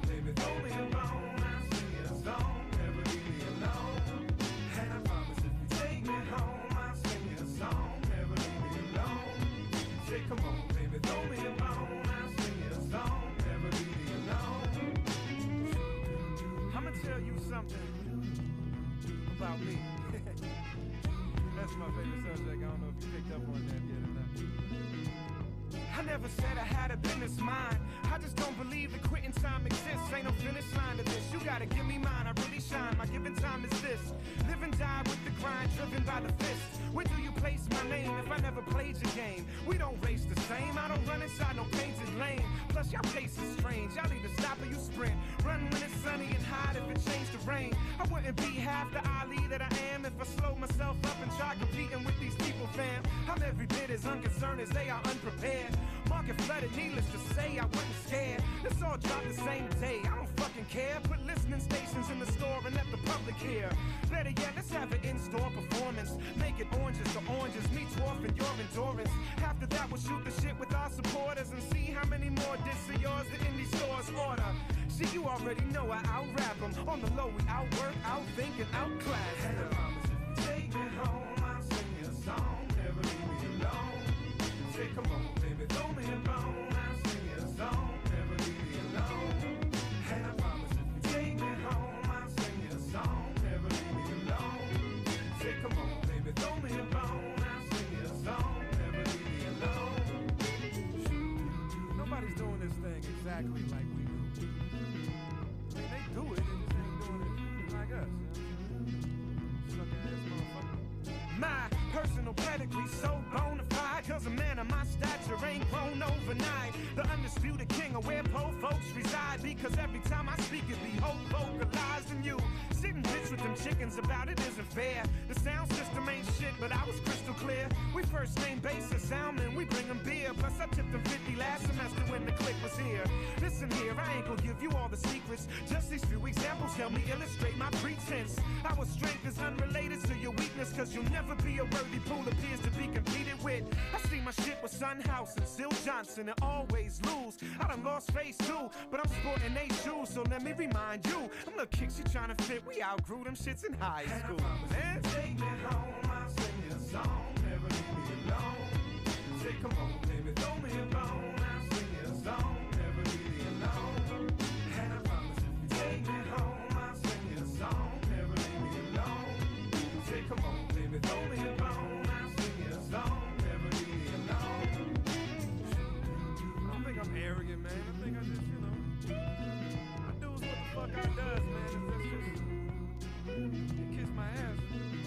baby, throw me a bone. I'll sing you a song, never leave me alone. And I promise if you take me home, I'll sing you a song, never leave me alone. Say, come on, baby, throw me a bone. I'll sing you a song, never leave me alone. I'ma tell you something about me. That's my favorite subject. I don't know if you picked up on that yet or not. I never said I had a business mind. I just don't believe that quitting time exists. Ain't no finish line to this. You gotta give me mine, I really shine. My given time is this. Live and die with the grind, driven by the fist. Where do you place my name if I never played your game? We don't race the same. I don't run inside no painted lane. Plus y'all pace is strange. Y'all either stop or you sprint. Run when it's sunny and hot if it changed the rain. I wouldn't be half the Ali that I am if I slowed myself up and tried competing with these people, fam. I'm every bit as unconcerned as they are unprepared. Market flooded, needless to say, I wasn't scared. This all dropped the same day, I don't fucking care. Put listening stations in the store and let the public hear. Better yet, let's have an in-store performance. Make it oranges to oranges, me dwarfing your endurance. After that, we'll shoot the shit with our supporters and see how many more discs of yours the indie stores order. See, you already know I out-rap them. On the low, we outwork, outthink, and outclass them. And I promise if you take me home, I'll sing you a song, never leave me alone. Say, come on, baby, throw me a bone. I'll sing you a song, never leave me alone. And I promise if you take me home, I'll sing you a song, never leave me alone. Say, come on, baby, throw me a bone. I'll sing you a song, never leave me alone. Nobody's doing this thing exactly like we do. I mean, they do it, they just ain't doing it like us. Sucker-ass motherfucker. My personal pedigree so bona fide, cause a man of my stature ain't grown overnight. The undisputed king of where poor folks reside, because every time I speak it be hope vocalized in you. Sitting bitch with them chickens about it isn't fair. The sound system ain't shit, but I was crystal clear. We first name basis soundman, we bring them beer. Plus I tipped them 50 last semester when the click was here. Listen here, I ain't gonna give you all the secrets. Just these few examples help me illustrate my pretense. Our strength is unrelated to your weakness, cause you'll never be a worthy pool appears to be competed with. I see my shit with Sunhouse and Sil Johnson and always lose. I done lost face too, but I'm sporting they shoes, so let me remind you, them little kicks you trying to fit, we outgrew them shits in high school. Man, take me home, I'll sing you a song, never leave me alone. Say, come on, baby, throw me a bone. I'll sing you a song, never leave me alone. And I promise if you take me home, I'll sing you a song, never leave me alone. Say, come on, baby, throw me a bone. I'll sing you a song, never leave me alone. I don't think I'm arrogant, man. I think I just, you know, I do what the fuck I does, man. That's just kiss my ass.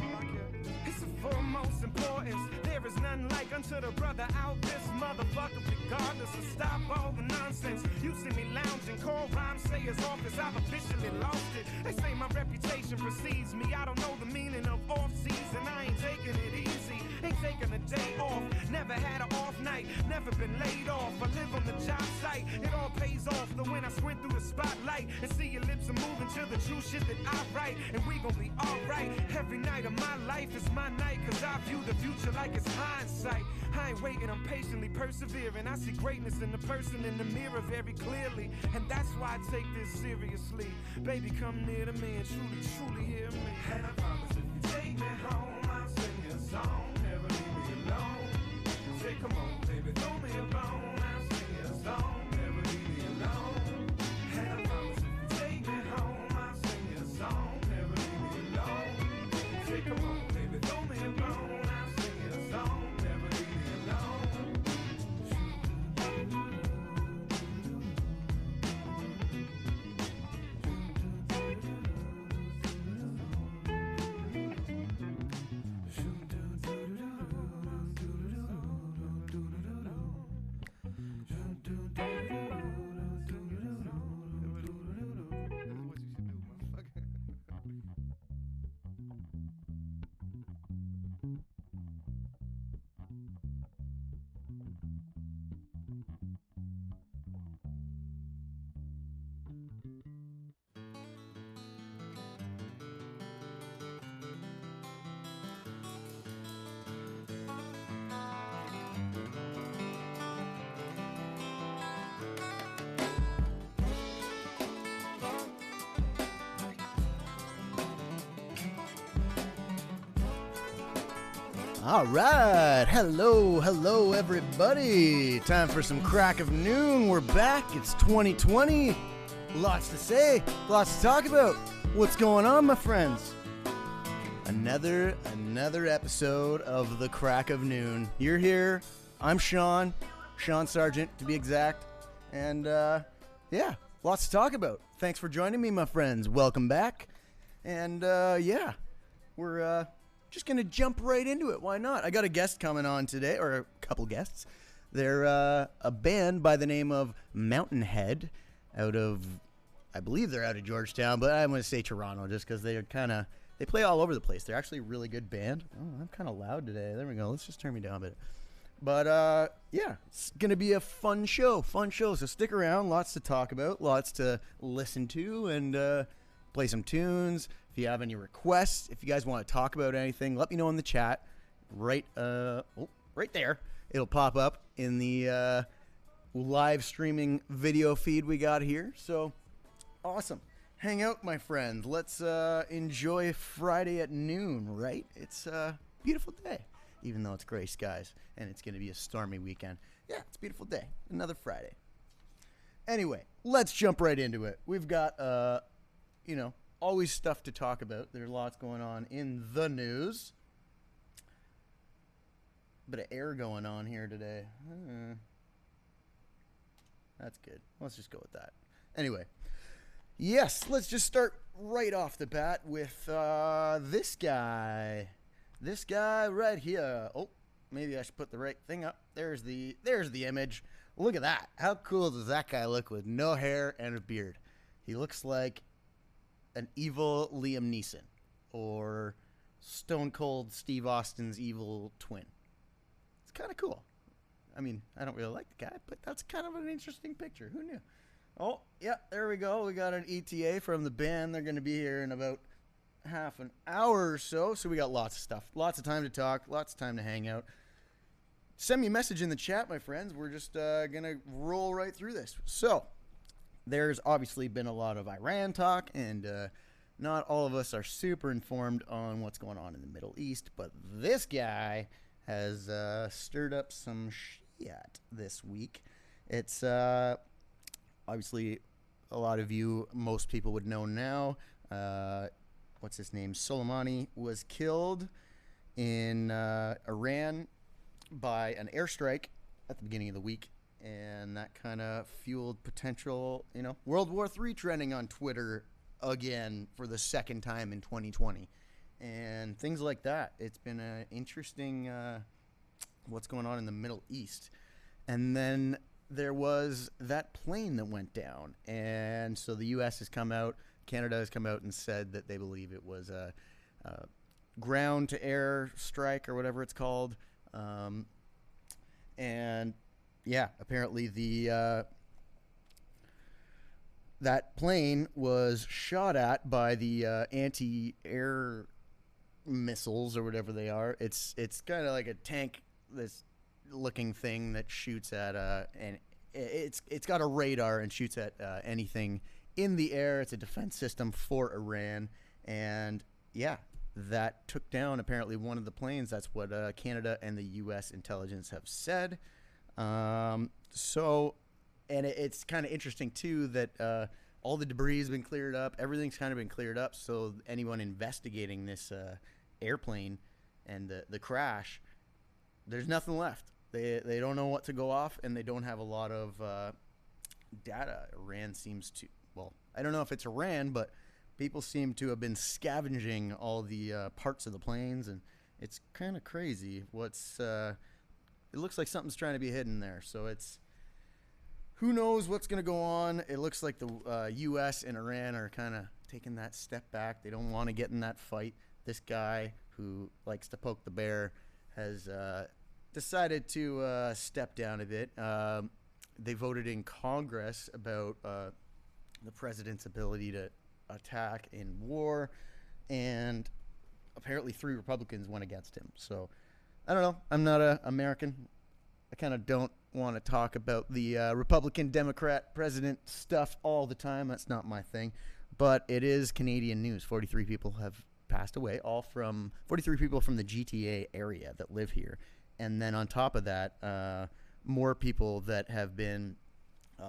All I care. It's of foremost importance. There is none like unto the brother out this motherfucker, regardless of stop all the nonsense. You see me lounging, call rhymes, say his office, I've officially lost it. They say my reputation precedes me. I don't know the meaning of off-season. I ain't taking it easy, ain't taking a day off. Never had an off night, never been laid off. I live on the job site, it all pays off. The when I squint through the spotlight and see your lips are moving to the true shit that I write. And we gon' be alright. Every night of my life is my night, cause I view the future like it's hindsight. I ain't waiting, I'm patiently persevering. I see greatness in the person in the mirror very clearly, and that's why I take this seriously. Baby, come near to me and truly, truly hear me. And I promise if you take me home, I'll sing you a song, never leave me alone. Say, come on, baby, throw me a bone. I'll sing you a song, never leave me alone. And I promise if you take me home, I'll sing you a song, never leave me alone. Say, come on, baby, throw me a bone. I'll sing you a song, never leave me alone. All right. Hello, everybody. Time for some crack of noon. We're back. It's 2020. Lots to say, lots to talk about. What's going on, my friends? Another episode of the crack of noon. You're here. I'm Sean Sargent to be exact. And yeah, lots to talk about. Thanks for joining me, my friends. Welcome back. And yeah, we're just going to jump right into it. Why not? I got a guest coming on today, or a couple guests. They're a band by the name of Mountainhead out of, I believe they're out of Georgetown, but I'm going to say Toronto just because they play all over the place. They're actually a really good band. Oh, I'm kind of loud today. There we go. Let's just turn me down a bit. But yeah, it's going to be a fun show. So stick around. Lots to talk about, lots to listen to, and play some tunes. If you have any requests, if you guys want to talk about anything, let me know in the chat. Right there. It'll pop up in the live streaming video feed we got here. So awesome. Hang out, my friend. Let's enjoy Friday at noon, right? It's a beautiful day, even though it's gray skies and it's going to be a stormy weekend. Yeah, it's a beautiful day. Another Friday. Anyway, let's jump right into it. We've got, always stuff to talk about. There's lots going on in the news. Bit of air going on here today. That's good. Let's just go with that. Anyway, yes, let's just start right off the bat with this guy. This guy right here. Oh, maybe I should put the right thing up. There's the image. Look at that. How cool does that guy look with no hair and a beard? He looks like an evil Liam Neeson or Stone Cold Steve Austin's evil twin. It's kind of cool. I mean, I don't really like the guy, but that's kind of an interesting picture. Who knew? Oh, yeah, there we go. We got an ETA from the band. They're going to be here in about half an hour or so. So we got lots of stuff, lots of time to talk, lots of time to hang out. Send me a message in the chat, my friends. We're just going to roll right through this. So there's obviously been a lot of Iran talk, and not all of us are super informed on what's going on in the Middle East, but this guy has stirred up some shit this week. It's obviously a lot of you, most people would know now. What's his name? Soleimani was killed in Iran by an airstrike at the beginning of the week. And that kind of fueled potential, World War III trending on Twitter again for the second time in 2020. And things like that. It's been an interesting what's going on in the Middle East. And then there was that plane that went down. And so the U.S. has come out, Canada has come out and said that they believe it was a ground-to-air strike or whatever it's called. And yeah, apparently that plane was shot at by the anti-air missiles or whatever they are. It's kind of like a tank, this looking thing that shoots at and it's got a radar and shoots at anything in the air. It's a defense system for Iran, and yeah, that took down apparently one of the planes. That's what Canada and the U.S. intelligence have said. So, and it's kind of interesting too that all the debris has been cleared up. Everything's kind of been cleared up. So anyone investigating this airplane and the crash, there's nothing left. They don't know what to go off, and they don't have a lot of data. Iran seems to, well, I don't know if it's Iran, but people seem to have been scavenging all the parts of the planes, and it's kind of crazy. It looks like something's trying to be hidden there. So who knows what's going to go on. It looks like the U.S. and Iran are kind of taking that step back. They don't want to get in that fight. This guy who likes to poke the bear has decided to step down a bit. They voted in Congress about the president's ability to attack in war, and apparently 3 Republicans went against him. So I don't know. I'm not an American. I kind of don't want to talk about the Republican, Democrat, president stuff all the time. That's not my thing. But it is Canadian news. 43 people have passed away, all from 43 people from the GTA area that live here. And then on top of that, more people that have been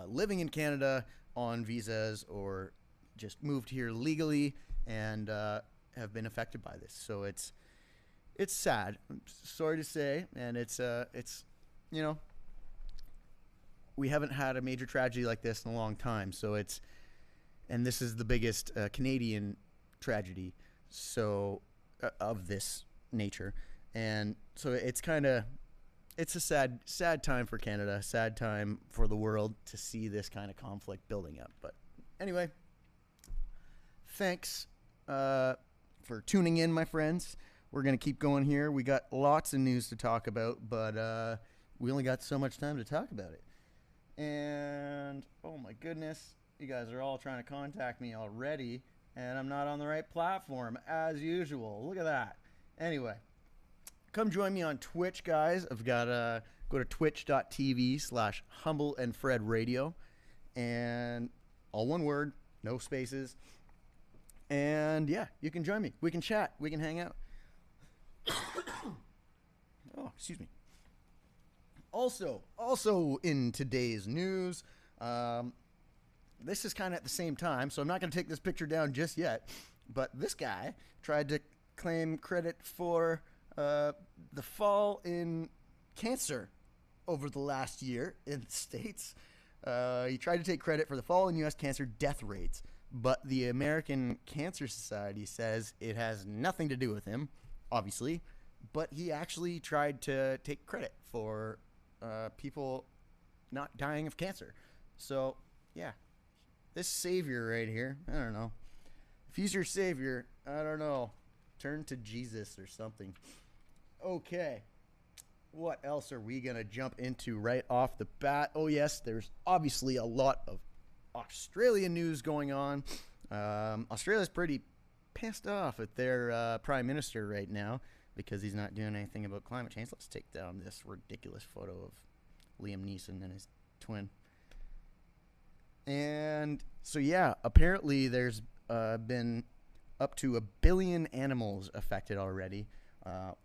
living in Canada on visas or just moved here legally and have been affected by this. So it's sad. I'm sorry to say, and it's we haven't had a major tragedy like this in a long time. So and this is the biggest Canadian tragedy of this nature. And so it's a sad time for Canada, sad time for the world to see this kind of conflict building up. But anyway, thanks for tuning in, my friends. We're going to keep going here. We got lots of news to talk about, but we only got so much time to talk about it. And, oh my goodness, you guys are all trying to contact me already, and I'm not on the right platform, as usual. Look at that. Anyway, come join me on Twitch, guys. I've got go to twitch.tv/humbleandfredradio, and all one word, no spaces. And yeah, you can join me. We can chat. We can hang out. Oh, excuse me. Also in today's news, this is kind of at the same time, so I'm not going to take this picture down just yet, but this guy tried to claim credit for the fall in cancer over the last year in the States. He tried to take credit for the fall in U.S. cancer death rates, but the American Cancer Society says it has nothing to do with him, obviously, but he actually tried to take credit for people not dying of cancer. So, yeah, this savior right here, I don't know. If he's your savior, I don't know. Turn to Jesus or something. Okay. What else are we going to jump into right off the bat? Oh, yes, there's obviously a lot of Australian news going on. Australia's pretty pissed off at their prime minister right now because he's not doing anything about climate change. Let's take down this ridiculous photo of Liam Neeson and his twin. And so, yeah, apparently there's been up to 1 billion animals affected already.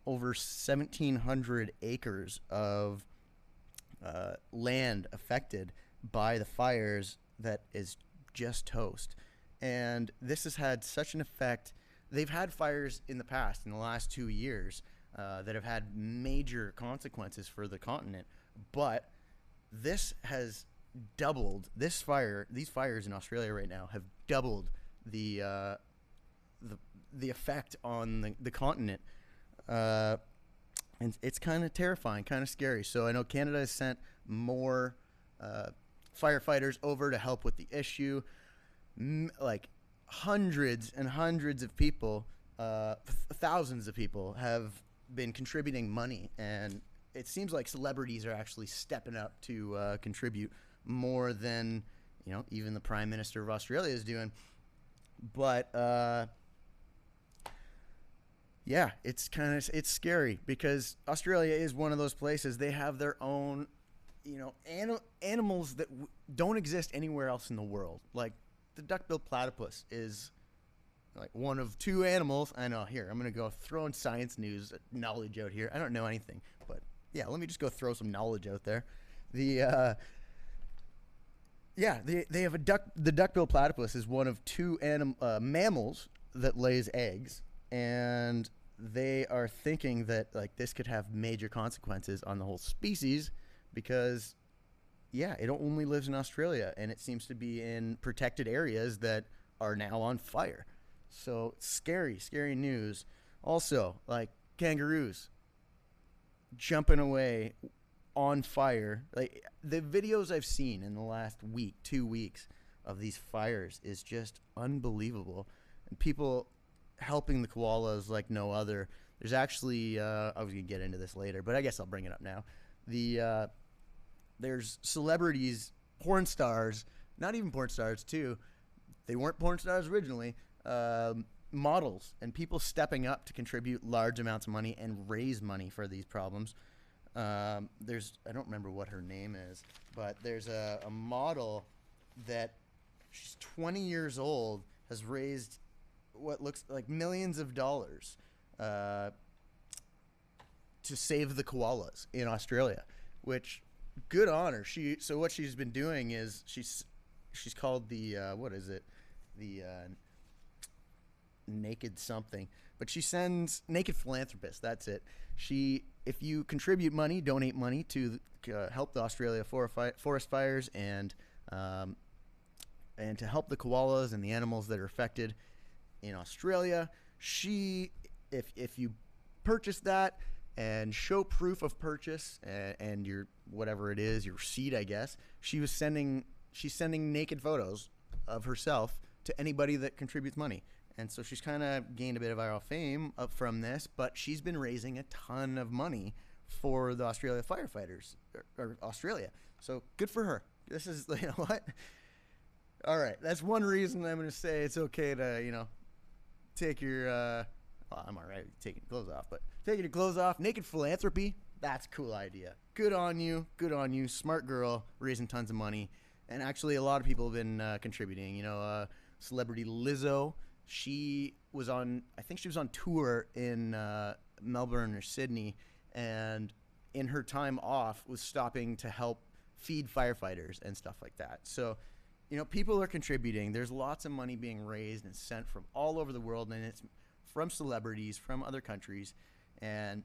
Over 1,700 acres of land affected by the fires that is just toast. And this has had such an effect. They've had fires in the past, in the last 2 years, that have had major consequences for the continent. But this has doubled. These fires in Australia right now have doubled the effect on the continent. And it's kind of terrifying, kind of scary. So I know Canada has sent more firefighters over to help with the issue. Like hundreds and hundreds of people, thousands of people have been contributing money, and it seems like celebrities are actually stepping up to contribute more than, even the Prime Minister of Australia is doing. But yeah, it's scary because Australia is one of those places. They have their own, animals that don't exist anywhere else in the world. Like the duck-billed platypus is like one of 2 animals. I know. Here, I'm gonna go throwing science news knowledge out here. I don't know anything, but yeah, let me just go throw some knowledge out there. They have the duck-billed platypus is one of 2 mammals that lays eggs, and they are thinking that like this could have major consequences on the whole species because, yeah, it only lives in Australia, and it seems to be in protected areas that are now on fire. So scary news. Also, like kangaroos jumping away on fire. Like the videos I've seen in the last 2 weeks of these fires is just unbelievable. And people helping the koalas like no other. There's actually, I was going to get into this later, but I guess I'll bring it up now. There's celebrities, porn stars, not even porn stars too. They weren't porn stars originally. Models and people stepping up to contribute large amounts of money and raise money for these problems. I don't remember what her name is, but there's a model that she's 20 years old, has raised what looks like millions of dollars to save the koalas in Australia, which good on her. So what she's been doing is she's called the what is it? The naked something, but she sends naked philanthropist. That's it. If you contribute money, donate money to help the Australia forest fires and to help the koalas and the animals that are affected in Australia. If you purchase that and show proof of purchase and your whatever it is, your receipt, I guess, she's sending naked photos of herself to anybody that contributes money. And so she's kind of gained a bit of viral fame up from this, but she's been raising a ton of money for the Australia firefighters, or Australia. So good for her. This is, you know what? All right, that's one reason I'm going to say it's okay to, you know, take your, well, I'm all right with taking your clothes off, but taking your clothes off, naked philanthropy, that's a cool idea. Good on you, smart girl, raising tons of money. And actually a lot of people have been contributing, you know, celebrity Lizzo. I think she was on tour in Melbourne or Sydney, and in her time off was stopping to help feed firefighters and stuff like that. So, you know, people are contributing. There's lots of money being raised and sent from all over the world, and it's from celebrities, from other countries, and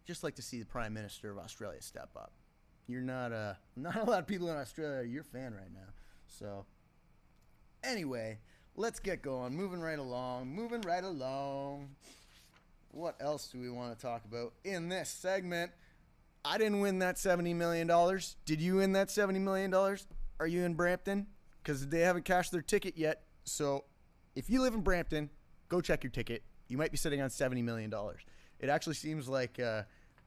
just like to see the Prime Minister of Australia step up. You're not a lot of people in Australia are your fan right now. So, anyway, let's get going. Moving right along. What else do we want to talk about in this segment? I didn't win that $70 million. Did you win that $70 million? Are you in Brampton? Because they haven't cashed their ticket yet. So if you live in Brampton, go check your ticket. You might be sitting on $70 million. It actually seems like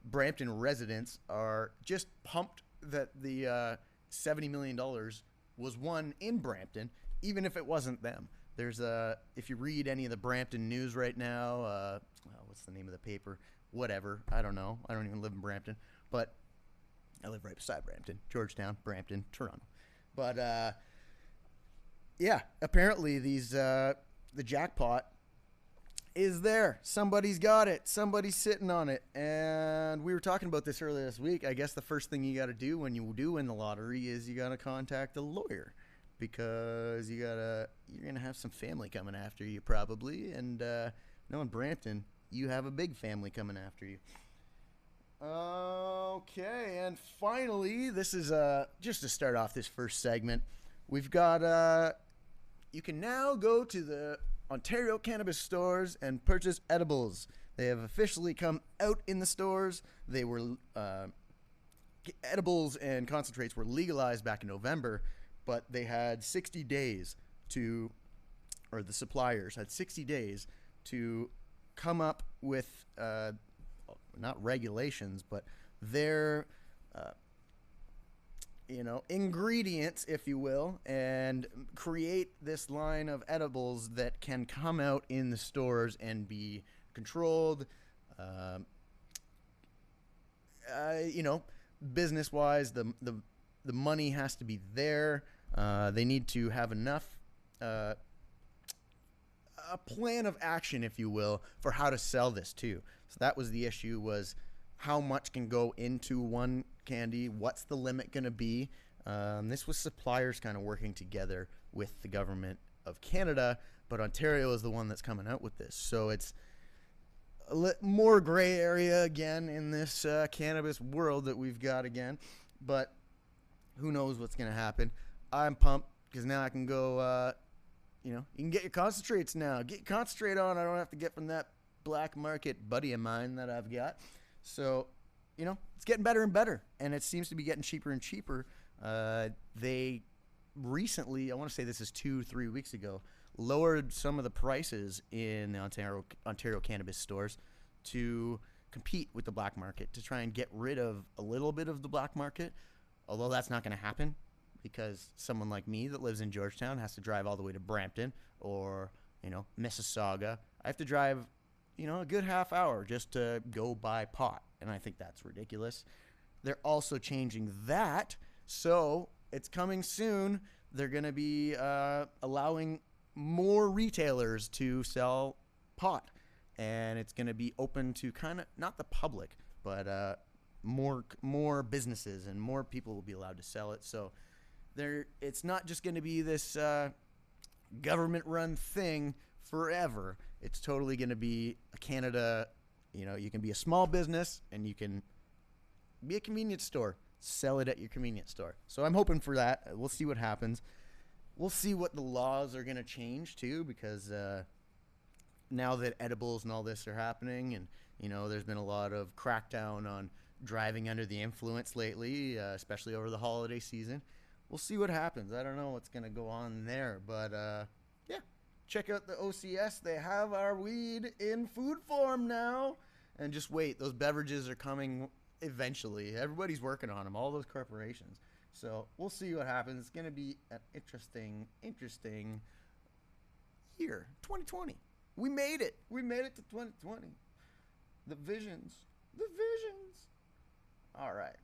Brampton residents are just pumped that the $70 million was won in Brampton, even if it wasn't them. There's if you read any of the Brampton news right now, what's the name of the paper? Whatever. I don't know. I don't even live in Brampton, but I live right beside Brampton, Georgetown, Brampton, Toronto. But yeah, apparently the jackpot is there. Somebody's got it. Somebody's sitting on it. And we were talking about this earlier this week. I guess the first thing you got to do when you do win the lottery is you got to contact a lawyer, because you're going to have some family coming after you probably. And knowing Brampton, you have a big family coming after you. Okay, and finally, this is just to start off this first segment, we've got you can now go to the Ontario cannabis stores and purchase edibles. They have officially come out in the stores. They were edibles and concentrates were legalized back in November, but they had 60 days or the suppliers had 60 days to come up with not regulations, but their ingredients, if you will, and create this line of edibles that can come out in the stores and be controlled, business-wise. The money has to be there. They need to have enough a plan of action, if you will, for how to sell this too. So that was the issue, was how much can go into one candy, what's the limit going to be. This was suppliers kind of working together with the government of Canada, but Ontario is the one that's coming out with this. So it's a more gray area again in this cannabis world that we've got again, but who knows what's going to happen. I'm pumped because now I can go, you can get your concentrates now. Get your concentrate on. I don't have to get from that black market buddy of mine that I've got. So, it's getting better and better, and it seems to be getting cheaper and cheaper. They recently, I want to say this is 2-3 weeks ago, lowered some of the prices in the Ontario cannabis stores to compete with the black market, to try and get rid of a little bit of the black market, although that's not going to happen because someone like me that lives in Georgetown has to drive all the way to Brampton or, Mississauga. I have to drive, a good half hour just to go buy pot, and I think that's ridiculous. They're also changing that, so it's coming soon. They're going to be allowing more retailers to sell pot, and it's going to be open to kind of not the public, but more businesses, and more people will be allowed to sell it. So it's not just going to be this government-run thing forever. It's totally going to be a Canada. You can be a small business, and you can be a convenience store. Sell it at your convenience store. So I'm hoping for that. We'll see what happens. We'll see what the laws are going to change too, because now that edibles and all this are happening, and there's been a lot of crackdown on driving under the influence lately, especially over the holiday season. We'll see what happens. I don't know what's going to go on there, but yeah, check out the OCS. They have our weed in food form now, and just wait. Those beverages are coming eventually. Everybody's working on them, all those corporations. So we'll see what happens. It's going to be an interesting year, 2020. We made it. We made it to 2020. The visions. All right.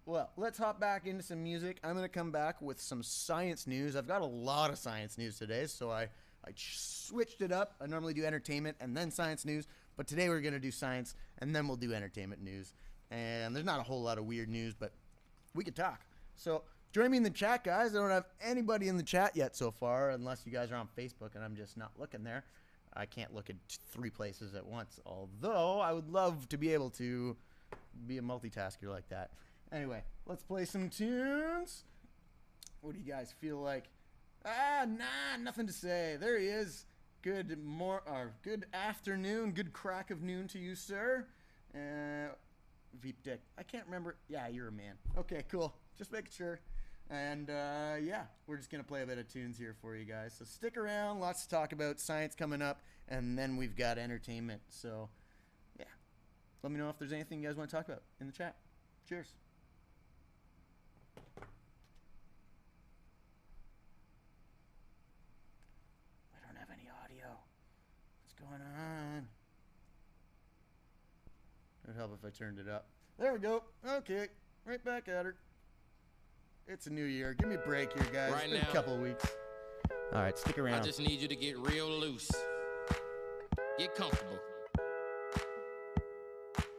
Well, let's hop back into some music. I'm going to come back with some science news. I've got a lot of science news today, so I switched it up. I normally do entertainment and then science news, but today we're going to do science, and then we'll do entertainment news. And there's not a whole lot of weird news, but we could talk. So join me in the chat, guys. I don't have anybody in the chat yet so far, unless you guys are on Facebook and I'm just not looking there. I can't look at 3 places at once, although I would love to be able to be a multitasker like that. Anyway, let's play some tunes. What do you guys feel like? Nothing to say. There he is. Good afternoon. Good crack of noon to you, sir. Veep Dick. I can't remember. Yeah, you're a man. Okay, cool. Just making sure. And yeah, we're just going to play a bit of tunes here for you guys. So stick around. Lots to talk about. Science coming up. And then we've got entertainment. So yeah, let me know if there's anything you guys want to talk about in the chat. Cheers. I don't have any audio. What's going on? It would help if I turned it up. There we go. Okay. Right back at her. It's a new year. Give me a break here, guys. Right it's been now, a couple of weeks. All right, stick around. I just need you to get real loose. Get comfortable.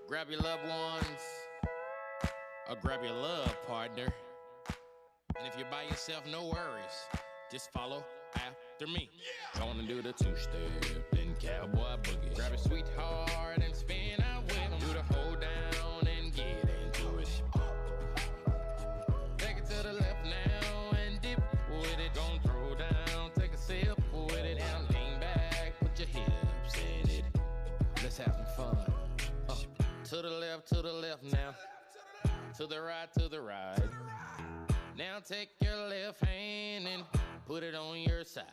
Grab your loved ones. Or grab your love partner. And if you're by yourself, no worries. Just follow after me. Gonna do the 2-step, then cowboy boogie. Grab a sweetheart and spin out with 'em. Do the hold down and get into it. Take it to the left now and dip with it. Gon' throw down, take a sip with it. Now lean back, put your hips in it. Let's have some fun. To the left now. To the right. Now take your left hand and put it on your side.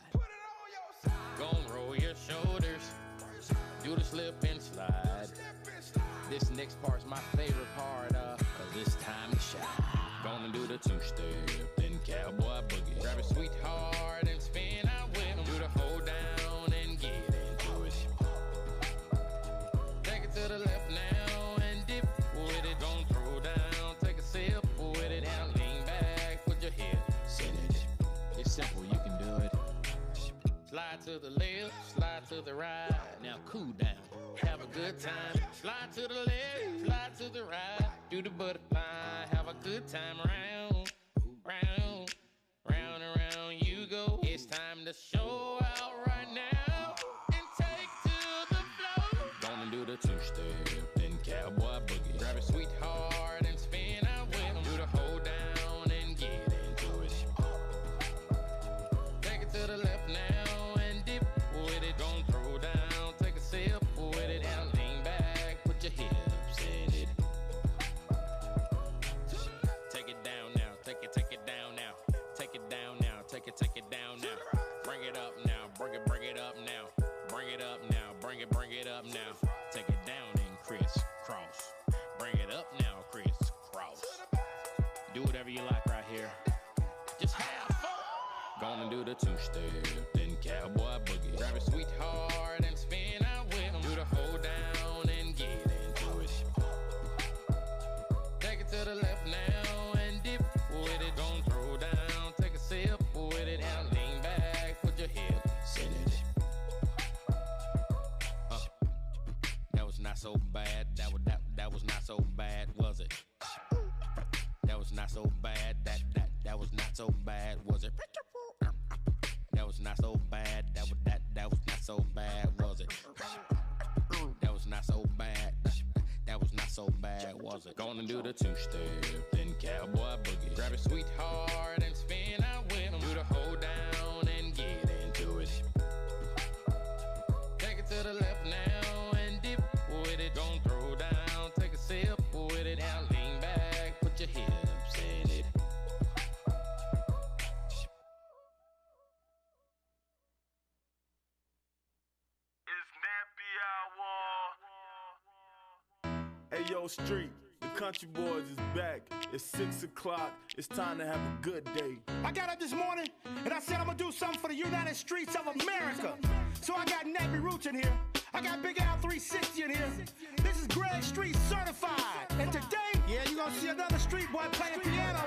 Gon' roll your shoulders. Do the slip and slide. This next part's my favorite part, cause it's time to shine. Gonna do the 2-step, then cowboy boogie. Grab a sweetheart and spin out with 'em. Do the hold down and get into it. Take it to the left now and dip with it. Gon' throw down, take a sip with it. Now lean back, put your hips in it. It's simple, you can do it. Slide to the left, slide to the right. Now cool down, have a good time. Slide to the left, slide to the right. Do the butterfly, have a good time. Round, round, round and round you go. It's time to show out right now and take to the floor. Gonna do the 2-step, then cowboy boogie. Grab a sweetheart and spin out with 'em. Do the hold down and get into it. Take it to the left now and dip with it. Gon' throw down, take a sip with it. Now lean back, put your hips in it. Take it down now, take it down now. Take it down now, take it down now. Bring it up now, bring it up now. Bring it up now, bring it up now. Take it down and crisscross. Bring it up now, crisscross. Do whatever you like right here. Just have fun. Gonna do the 2-step, then cowboy boogie. Grab a sweetheart and spin out with 'em. Do the hold down and get into it. Take it to the left now and dip with it. Gon' throw down, take a sip with it. Now lean back, put your hips in so bad. That was not so bad, was it? That was not so bad. That was not so bad, was it? That was not so bad. That was not so bad, was it? That was not so bad. That was not so bad, was it? Gonna do the two-step, then cowboy boogie. Grab a sweetheart and spin out with him. Do the hold down and get into it. Take it to the left now and dip with it. Don't throw down, take a sip with it. Now lean back, put your hips in it. It's nappy hour. Hey yo, street, the country boys is back. It's 6 o'clock. It's time to have a good day. I got up this morning and I said I'm gonna do something for the United Streets of America. So I got Nappy Roots in here. I got Big Al 360 in here. This is Greg Street certified. And today, yeah, you're gonna see another street boy playing piano.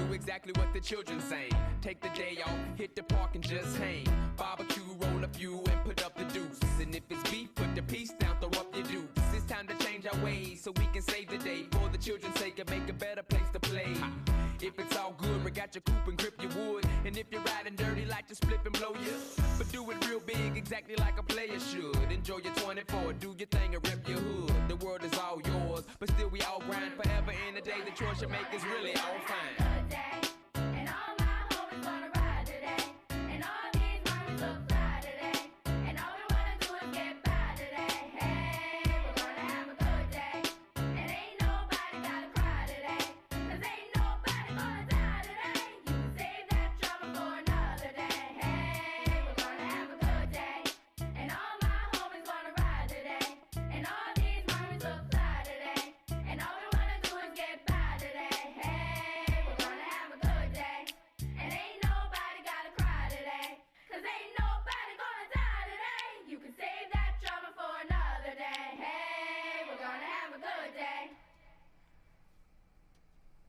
Exactly what the children saying. Take the day off, hit the park and just hang. Barbecue, roll a few and put up the deuce. And if it's beef, put the piece down, throw up your deuce. It's time to change our ways so we can save the day. For the children's sake and make a better place to play. If it's all good, we got your coupe and grip your wood. And if you're riding dirty, like to split and blow you. But do it real big, exactly like a player should. Enjoy your 24, do your thing and rep your hood. The world is all yours, but still we all grind forever in the day. The choice you make is really all fine.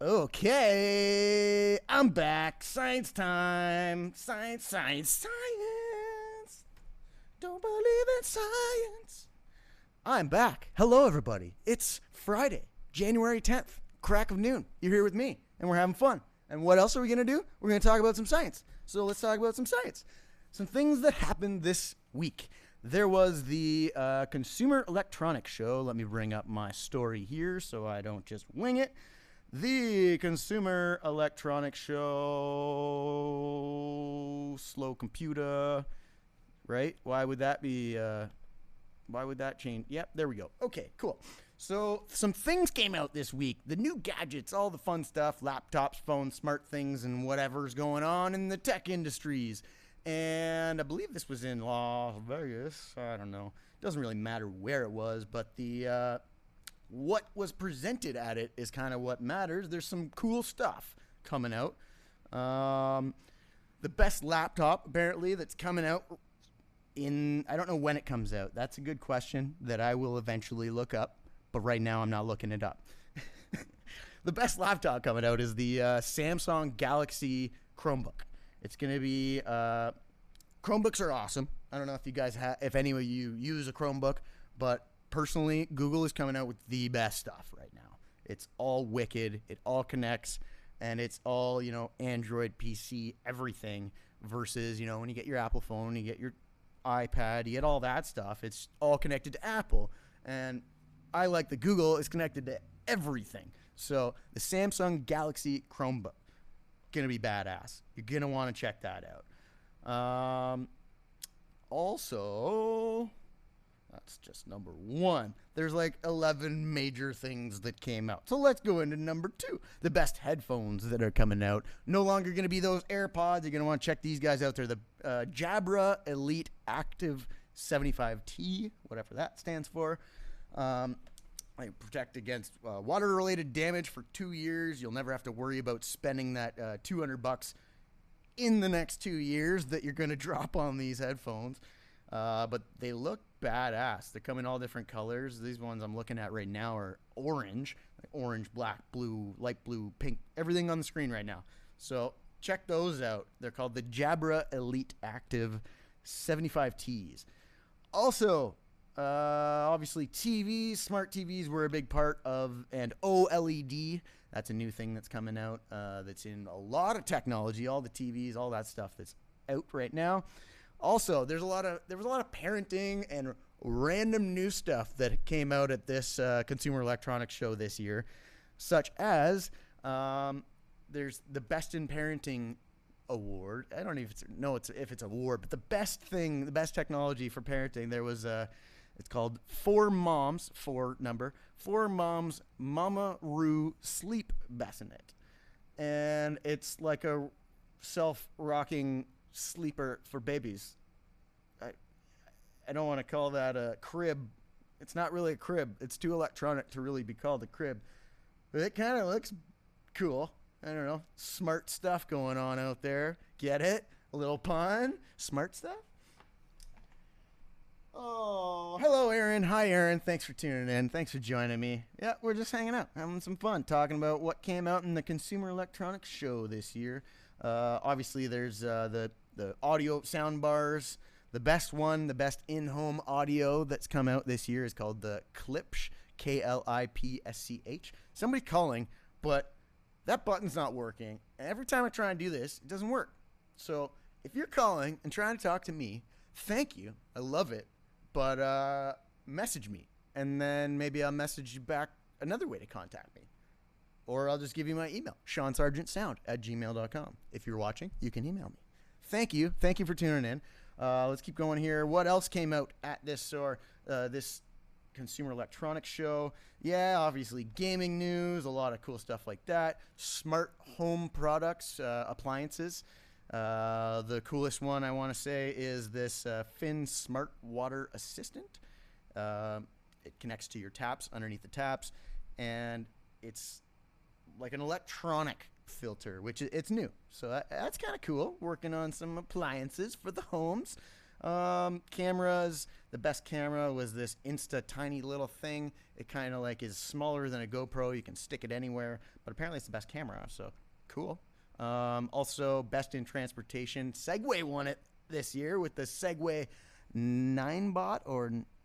Okay, I'm back. Science time. Science, science, science. Don't believe in science. I'm back. Hello, everybody. It's Friday, January 10th, crack of noon. You're here with me, and we're having fun. And what else are we going to do? We're going to talk about some science. So let's talk about some science. Some things that happened this week. There was the Consumer Electronics Show. Let me bring up my story here so I don't just wing it. The Consumer Electronics Show, slow computer, right? Why would that be? Why would that change? Yep, there we go. Okay, cool. So some things came out this week. The new gadgets, all the fun stuff, laptops, phones, smart things, and whatever's going on in the tech industries. And I believe this was in Las Vegas. I don't know. It doesn't really matter where it was, but the what was presented at it is kind of what matters. There's some cool stuff coming out. The best laptop, apparently, that's coming out I don't know when it comes out. That's a good question that I will eventually look up. But right now, I'm not looking it up. The best laptop coming out is the Samsung Galaxy Chromebook. It's going to be Chromebooks are awesome. I don't know if you guys if any of you use a Chromebook, but personally, Google is coming out with the best stuff right now. It's all wicked. It all connects, and it's all, Android, PC, everything versus, when you get your Apple phone, you get your iPad, you get all that stuff. It's all connected to Apple, and I like the Google is connected to everything. So the Samsung Galaxy Chromebook, gonna be badass. You're gonna want to check that out. Also, that's just number one. There's like 11 major things that came out. So let's go into number two. The best headphones that are coming out. No longer going to be those AirPods. You're going to want to check these guys out. They're the Jabra Elite Active 75T, whatever that stands for. They protect against water-related damage for 2 years. You'll never have to worry about spending that $200 in the next 2 years that you're going to drop on these headphones. But they look badass. They come in all different colors. These ones I'm looking at right now are orange, like orange, black, blue, light blue, pink, everything on the screen right now. So check those out. They're called the Jabra Elite Active 75Ts. Also, obviously TVs, smart TVs were a big part of, and OLED. That's a new thing that's coming out. That's in a lot of technology, all the TVs, all that stuff that's out right now. Also, there was a lot of parenting and random new stuff that came out at this Consumer Electronics Show this year, such as there's the Best in Parenting award. I don't even know if it's an award, but the best technology for parenting. There was it's called 4Moms Mama Roo Sleep Bassinet, and it's like a self-rocking sleeper for babies. I don't want to call that a crib. It's not really a crib. It's too electronic to really be called a crib. But it kind of looks cool. I don't know. Smart stuff going on out there. Get it? A little pun? Smart stuff? Oh, hello, Aaron. Hi, Aaron. Thanks for tuning in. Thanks for joining me. Yeah, we're just hanging out, having some fun, talking about what came out in the Consumer Electronics Show this year. Obviously, there's the audio sound bars. The best in-home audio that's come out this year is called the Klipsch, Klipsch. Somebody's calling, but that button's not working. And every time I try and do this, it doesn't work. So if you're calling and trying to talk to me, thank you. I love it. But message me, and then maybe I'll message you back another way to contact me. Or I'll just give you my email, SeanSargentSound@gmail.com. If you're watching, you can email me. Thank you. Thank you for tuning in. Let's keep going here. What else came out at this Consumer Electronics Show? Yeah, obviously gaming news, a lot of cool stuff like that. Smart home products, appliances. The coolest one I want to say is this Finn Smart Water Assistant. It connects to your taps, underneath the taps, and it's like an electronic filter, which it's new. So that's kind of cool. Working on some appliances for the homes. Cameras. The best camera was this tiny little thing. It kind of like is smaller than a GoPro. You can stick it anywhere, but apparently it's the best camera. So cool. Also, best in transportation. Segway won it this year with the Segway 9Bot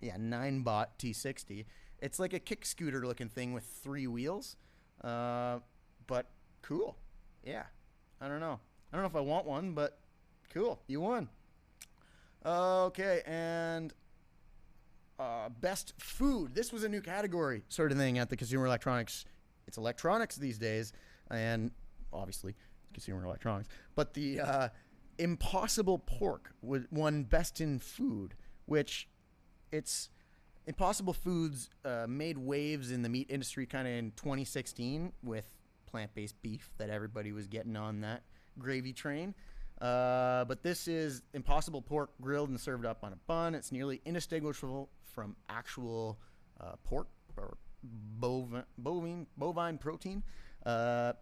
T60. It's like a kick scooter looking thing with 3 wheels. But cool. Yeah. I don't know if I want one, but cool. You won. Okay. And best food. This was a new category sort of thing at the Consumer Electronics. It's electronics these days, and obviously consumer electronics. But the Impossible Pork won Best in Food, which it's Impossible Foods made waves in the meat industry kind of in 2016 with plant-based beef that everybody was getting on that gravy train. But this is Impossible Pork grilled and served up on a bun. It's nearly indistinguishable from actual pork or bovine protein. But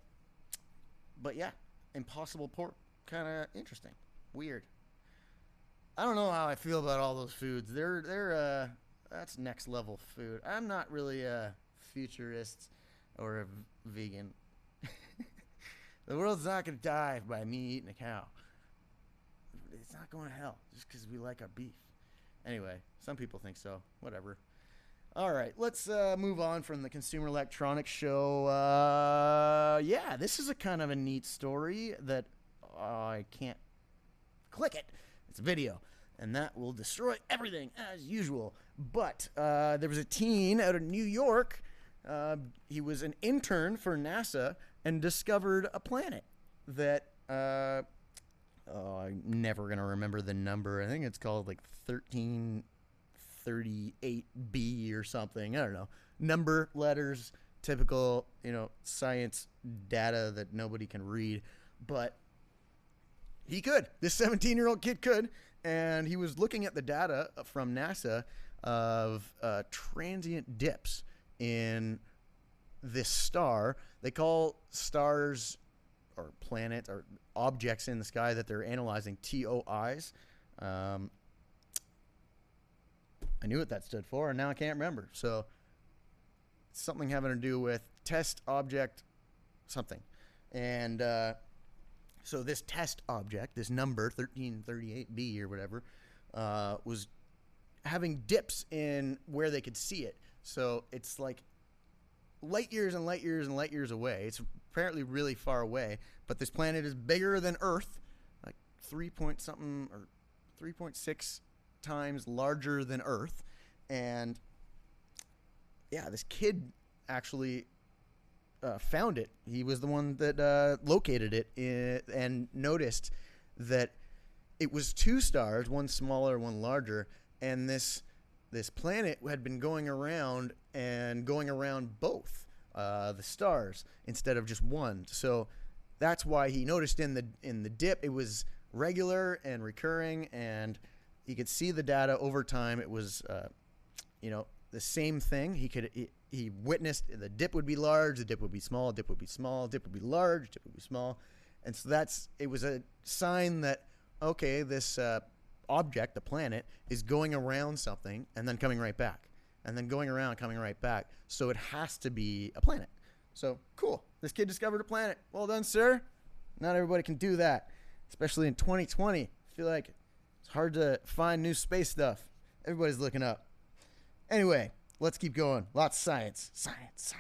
yeah, Impossible Pork, kind of interesting, weird. I don't know how I feel about all those foods. They're that's next level food. I'm not really a futurist or a vegan. The world's not going to die by me eating a cow. It's not going to hell just because we like our beef. Anyway, some people think so. Whatever. All right, let's move on from the Consumer Electronics Show. Yeah, this is a kind of a neat story that I can't click it. It's a video, and that will destroy everything as usual. But there was a teen out of New York. He was an intern for NASA and discovered a planet that I'm never going to remember the number. I think it's called like 1338b or something. I don't know. Number, letters, typical, science data that nobody can read. But he could. This 17-year-old kid could. And he was looking at the data from NASA of transient dips in this star. They call stars or planets or objects in the sky that they're analyzing TOIs. I knew what that stood for, and now I can't remember. So it's something having to do with test object something. And so this test object, this number, 1338b or whatever, was having dips in where they could see it. So it's like light years and light years and light years away. It's apparently really far away, but this planet is bigger than Earth, like 3.6 times larger than Earth. And yeah, this kid actually found it. He was the one that located it and noticed that it was two stars, one smaller, one larger, and this planet had been going around both the stars instead of just one. So that's why he noticed in the dip it was regular and recurring, and he could see the data over time. It was the same thing. He witnessed the dip would be large, the dip would be small, dip would be small, dip would be large, dip would be small. And so it was a sign that, okay, this object, the planet, is going around something and then coming right back, and then going around, coming right back. So it has to be a planet. So cool. This kid discovered a planet. Well done, sir. Not everybody can do that, especially in 2020. I feel like it's hard to find new space stuff. Everybody's looking up. Anyway, let's keep going. Lots of science. Science.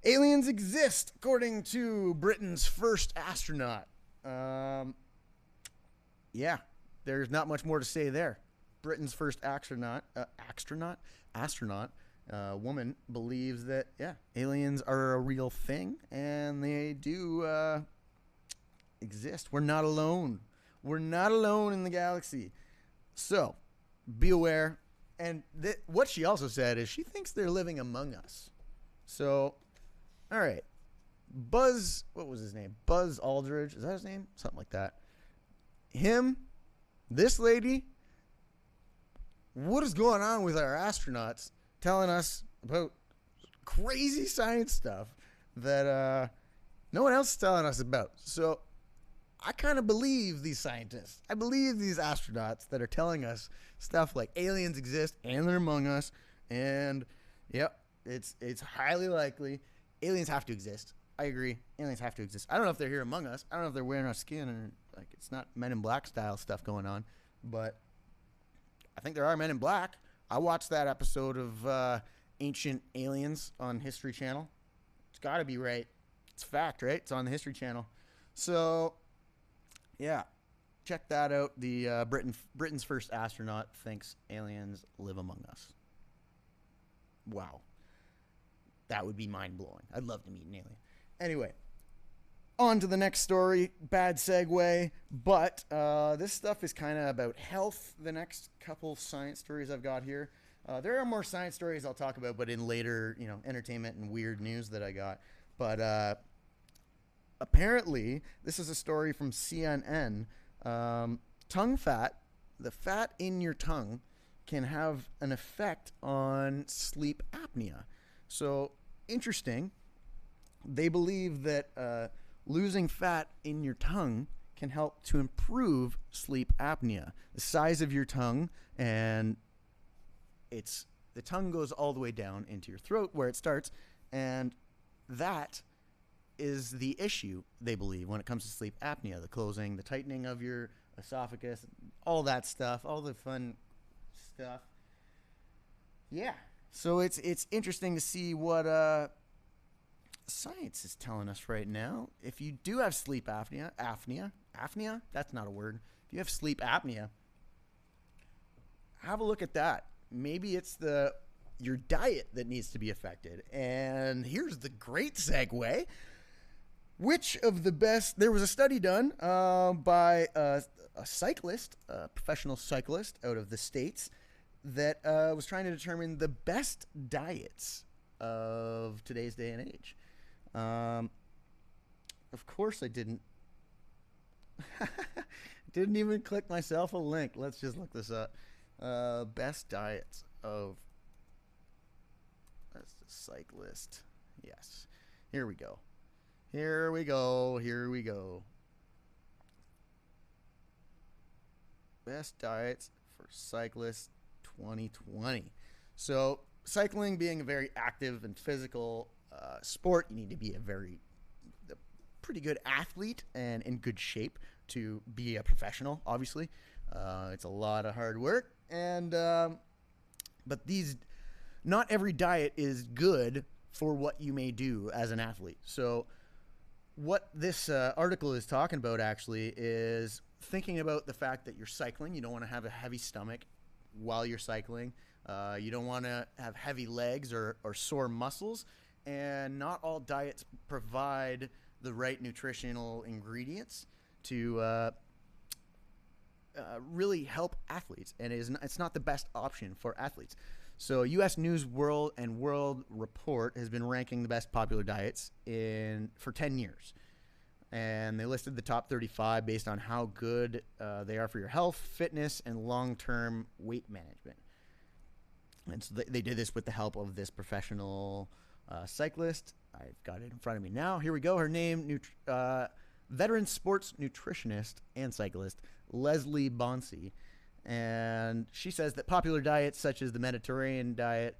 Aliens exist, according to Britain's first astronaut. Yeah, there's not much more to say there. Britain's first astronaut, woman, believes that, yeah, aliens are a real thing, and they do exist. We're not alone. We're not alone in the galaxy. So, be aware. And what she also said is she thinks they're living among us. So, all right. Buzz, what was his name? Buzz Aldridge. Is that his name? Something like that. Him, this lady. What is going on with our astronauts telling us about crazy science stuff that no one else is telling us about? So I kind of believe these scientists. I believe these astronauts that are telling us stuff like aliens exist and they're among us. And yep, it's highly likely aliens have to exist. I agree. Aliens have to exist. I don't know if they're here among us. I don't know if they're wearing our skin or like it's not Men in Black style stuff going on, but I think there are Men in Black. I watched that episode of Ancient Aliens on History Channel. It's got to be right. It's fact, right? It's on the History Channel. So, yeah, check that out. The Britain's first astronaut thinks aliens live among us. Wow. That would be mind-blowing. I'd love to meet an alien. Anyway, On to the next story. Bad segue, but this stuff is kind of about health. The next couple science stories I've got here. There are more science stories I'll talk about, but in later, entertainment and weird news that I got. But apparently, this is a story from CNN. Tongue fat, the fat in your tongue, can have an effect on sleep apnea. So, interesting. They believe that losing fat in your tongue can help to improve sleep apnea. The size of your tongue, and the tongue goes all the way down into your throat where it starts, and that is the issue, they believe, when it comes to sleep apnea. The closing, the tightening of your esophagus, all that stuff, all the fun stuff. Yeah. So it's interesting to see what science is telling us right now. If you do have sleep apnea, that's not a word. If you have sleep apnea, have a look at that. Maybe it's your diet that needs to be affected. And here's the great segue. Which of the best... There was a study done by a cyclist, a professional cyclist out of the States, that was trying to determine the best diets of today's day and age. Of course I didn't even click myself a link. Let's just look this up. Best diets of... That's the cyclist. Yes. Here we go. Best diets for cyclists 2020. So, cycling being a very active and physical sport, you need to be a pretty good athlete and in good shape to be a professional, obviously. It's a lot of hard work, and but not every diet is good for what you may do as an athlete. So what this article is talking about actually is thinking about the fact that you're cycling. You don't want to have a heavy stomach while you're cycling. You don't want to have heavy legs or sore muscles. And not all diets provide the right nutritional ingredients to really help athletes. And it's not the best option for athletes. So U.S. News World and World Report has been ranking the best popular diets for 10 years. And they listed the top 35 based on how good they are for your health, fitness, and long-term weight management. And so they did this with the help of this professional cyclist. I've got it in front of me now. Here we go. Her name, veteran sports nutritionist and cyclist, Leslie Bonsi. And she says that popular diets such as the Mediterranean diet,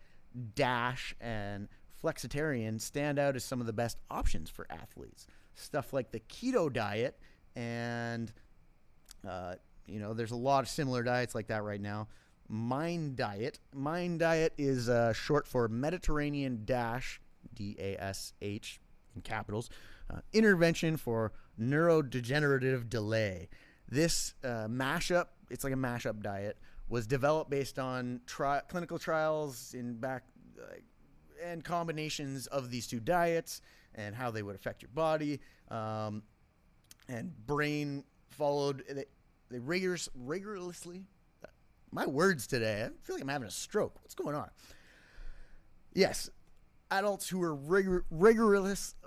DASH, and flexitarian stand out as some of the best options for athletes. Stuff like the keto diet and, there's a lot of similar diets like that right now. Mind Diet. Mind Diet is short for Mediterranean DASH, DASH in capitals, intervention for neurodegenerative delay. This mashup, it's like a mashup diet, was developed based on clinical trials and combinations of these two diets and how they would affect your body. And brain followed. They rigorously. My words today. I feel like I'm having a stroke. What's going on? Yes. Adults who were rigorously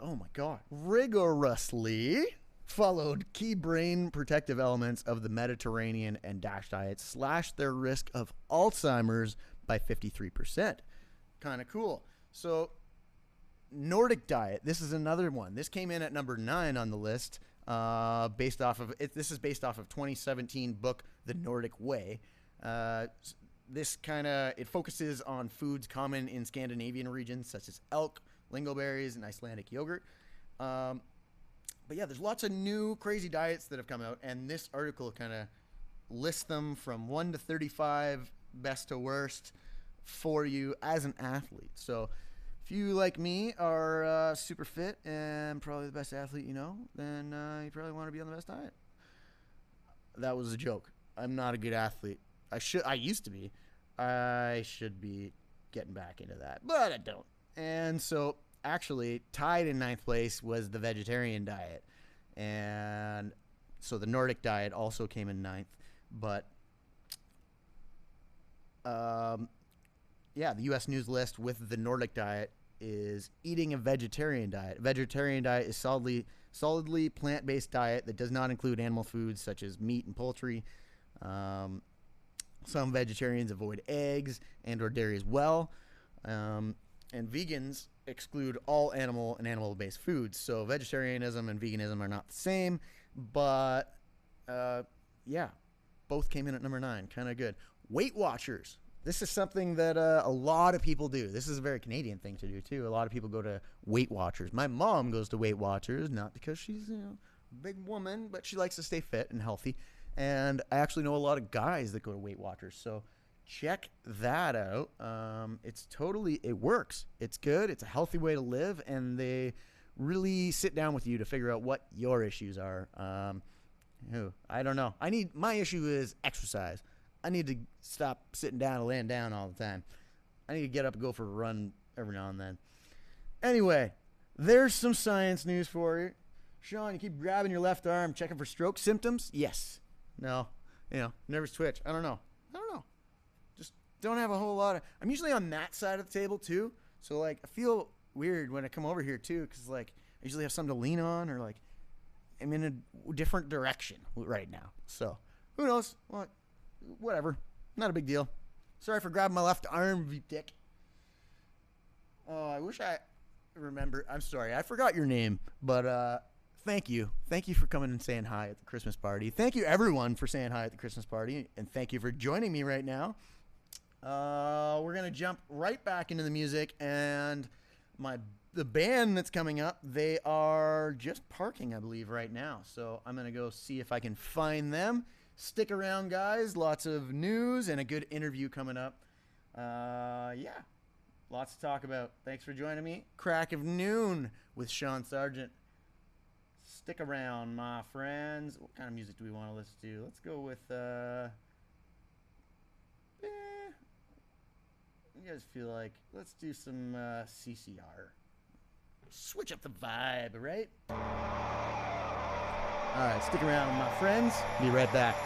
followed key brain protective elements of the Mediterranean and DASH diets slashed their risk of Alzheimer's by 53%. Kind of cool. So, Nordic diet. This is another one. This came in at number 9 on the list. This is based off of 2017 book The Nordic Way. It focuses on foods common in Scandinavian regions such as elk, lingonberries, and Icelandic yogurt. But yeah, there's lots of new crazy diets that have come out, and this article kind of lists them from 1 to 35, best to worst, for you as an athlete. So if you, like me, are super fit and probably the best athlete you know, then you probably want to be on the best diet. That was a joke. I'm not a good athlete. I used to be. I should be getting back into that, but I don't. And so, actually, tied in 9th place was the vegetarian diet. And so the Nordic diet also came in ninth. But, yeah, the U.S. News list with the Nordic diet is eating a vegetarian diet. A vegetarian diet is solidly plant-based diet that does not include animal foods such as meat and poultry. Some vegetarians avoid eggs and or dairy as well. And vegans exclude all animal and animal-based foods. So vegetarianism and veganism are not the same, but yeah, both came in at number 9. Kind of good. Weight Watchers. This is something that a lot of people do. This is a very Canadian thing to do, too. A lot of people go to Weight Watchers. My mom goes to Weight Watchers, not because she's, a big woman, but she likes to stay fit and healthy. And I actually know a lot of guys that go to Weight Watchers. So check that out. It works. It's good. It's a healthy way to live. And they really sit down with you to figure out what your issues are. I don't know. My issue is exercise. I need to stop sitting down and laying down all the time. I need to get up and go for a run every now and then. Anyway, there's some science news for you. Sean, you keep grabbing your left arm, checking for stroke symptoms? Yes. No. Nervous twitch. I don't know. Just don't have a whole lot of... I'm usually on that side of the table, too. So, I feel weird when I come over here, too, because, I usually have something to lean on or, I'm in a different direction right now. So, who knows? Well, whatever. Not a big deal. Sorry for grabbing my left arm, you dick. Oh, I wish I remember. I'm sorry. I forgot your name, but thank you. Thank you for coming and saying hi at the Christmas party. Thank you, everyone, for saying hi at the Christmas party, and thank you for joining me right now. We're going to jump right back into the music, and the band that's coming up, they are just parking, I believe, right now. So I'm going to go see if I can find them. Stick around, guys. Lots of news and a good interview coming up. Yeah, lots to talk about. Thanks for joining me. Crack of Noon with Sean Sargent. Stick around, my friends. What kind of music do we want to listen to? Let's go with, you guys feel like, let's do some CCR. Switch up the vibe, right? All right, stick around, my friends. Be right back.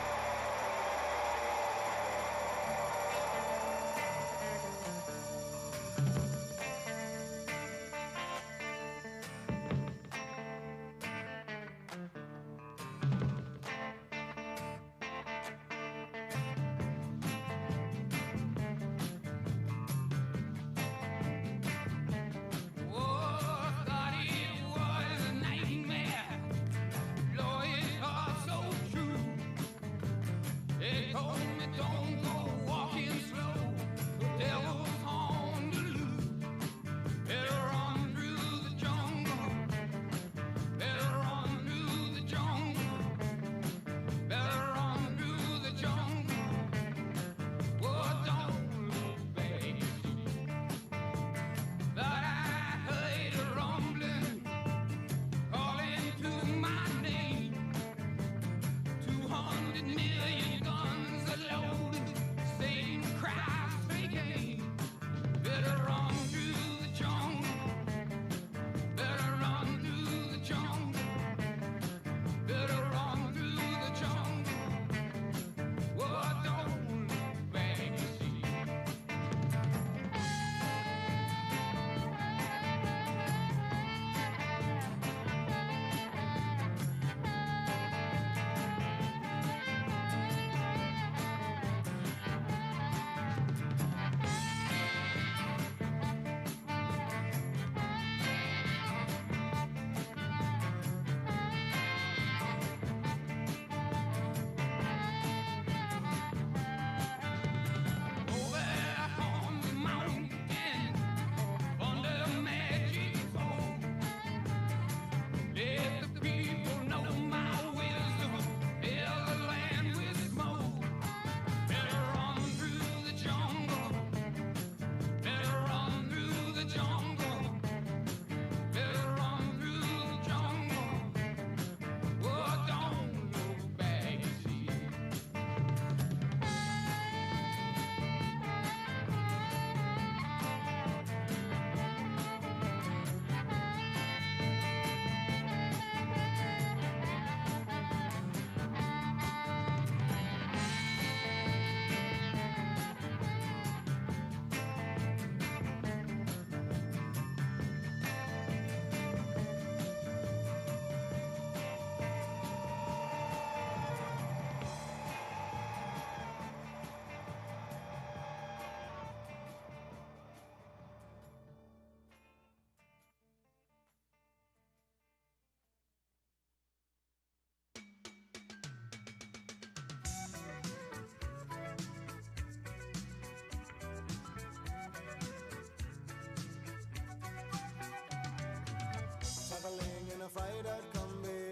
Friday combi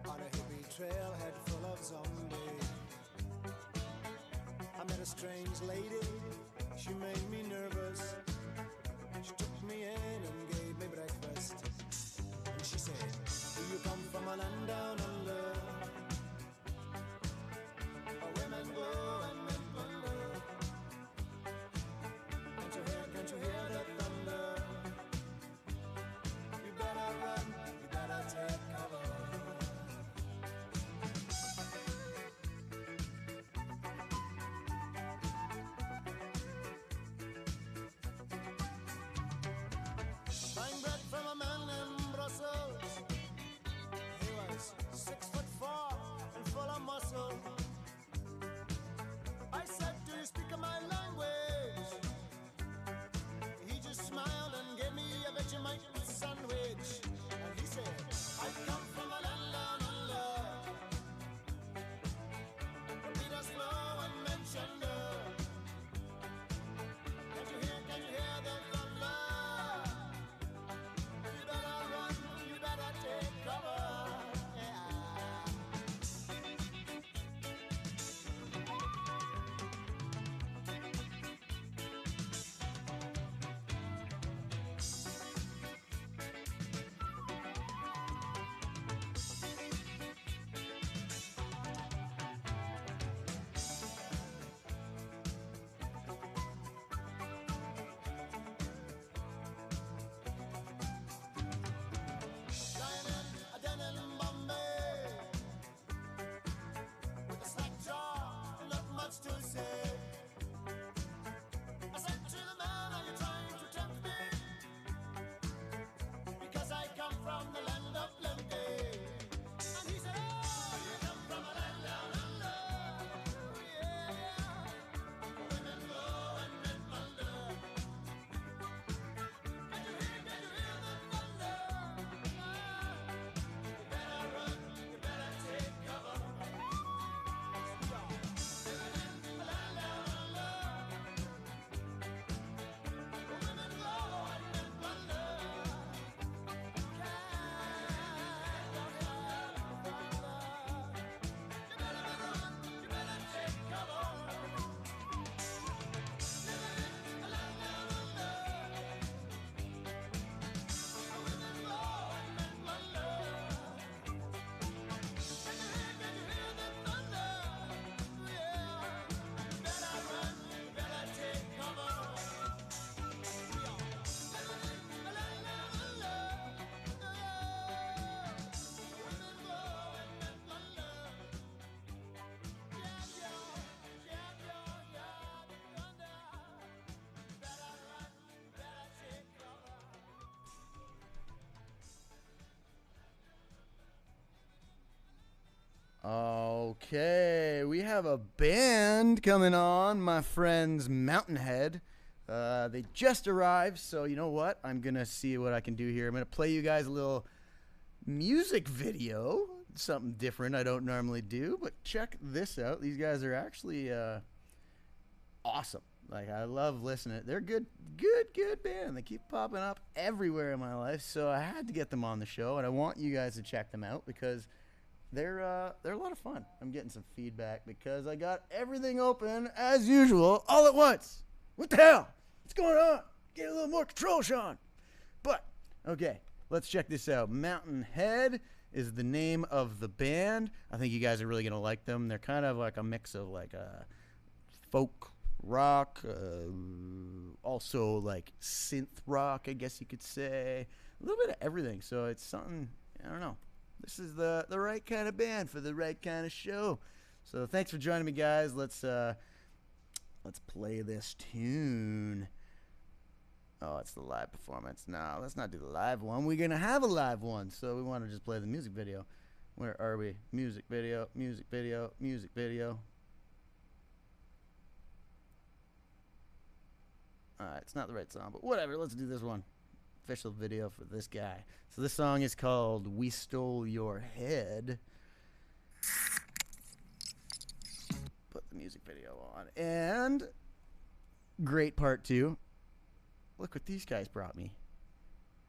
on a hippie trailhead full of zombies. I met a strange lady, she made me nervous. She took me in and gave me breakfast. And she said, do you come from a land down under? Women go and men wonder. Can't you hear the thunder? You better run, you better take cover. Buying bread from a man in Brussels. He was 6'4" and full of muscle. I said, do you speak my language? He just smiled and gave me a Vegemite sandwich. And he said, I come from a land down under. Peter's flow and Manchester. Can you hear the thunder? You better run, you better take cover. Lying in a den in Bombay with a slack jaw, not much to say. I said to the man, are you trying to tempt me? Because I come from the land of plenty. And he said, oh, you come from a land down under. Yeah, women go and men wonder. Can you hear the thunder? You better run, you better take cover. Living in a land down under. Women go and men wonder. You better run, you better take cover. Living in a land down under. Women go and men wonder. Can you hear the thunder? Yeah. You better run, you better take cover. Living in a land down under. Women go and men wonder. Yeah, the thunder. You better run, you better take cover. Okay, we have a band coming on, my friends Mountainhead. They just arrived, so you know what? I'm going to see what I can do here. I'm going to play you guys a little music video, something different I don't normally do, but check this out. These guys are actually awesome. Like, I love listening. They're good band. They keep popping up everywhere in my life, so I had to get them on the show, and I want you guys to check them out because they're a lot of fun. I'm getting some feedback because I got everything open as usual all at once. What the hell? What's going on? Get a little more control, Sean. But okay, let's check this out. Mountainhead is the name of the band. I think you guys are really gonna like them. They're kind of like a mix of like a folk rock, also like synth rock, I guess you could say. A little bit of everything. So it's something, I don't know. This is the right kind of band for the right kind of show. So thanks for joining me, guys. Let's play this tune. Oh, it's the live performance. No, let's not do the live one. We're gonna have a live one, so we want to just play the music video. Where are we? Music video, music video, music video. Alright, it's not the right song, but whatever. Let's do this one. Official video for this guy. So this song is called We Stole Your Head. Put the music video on. And great part 2. Look what these guys brought me.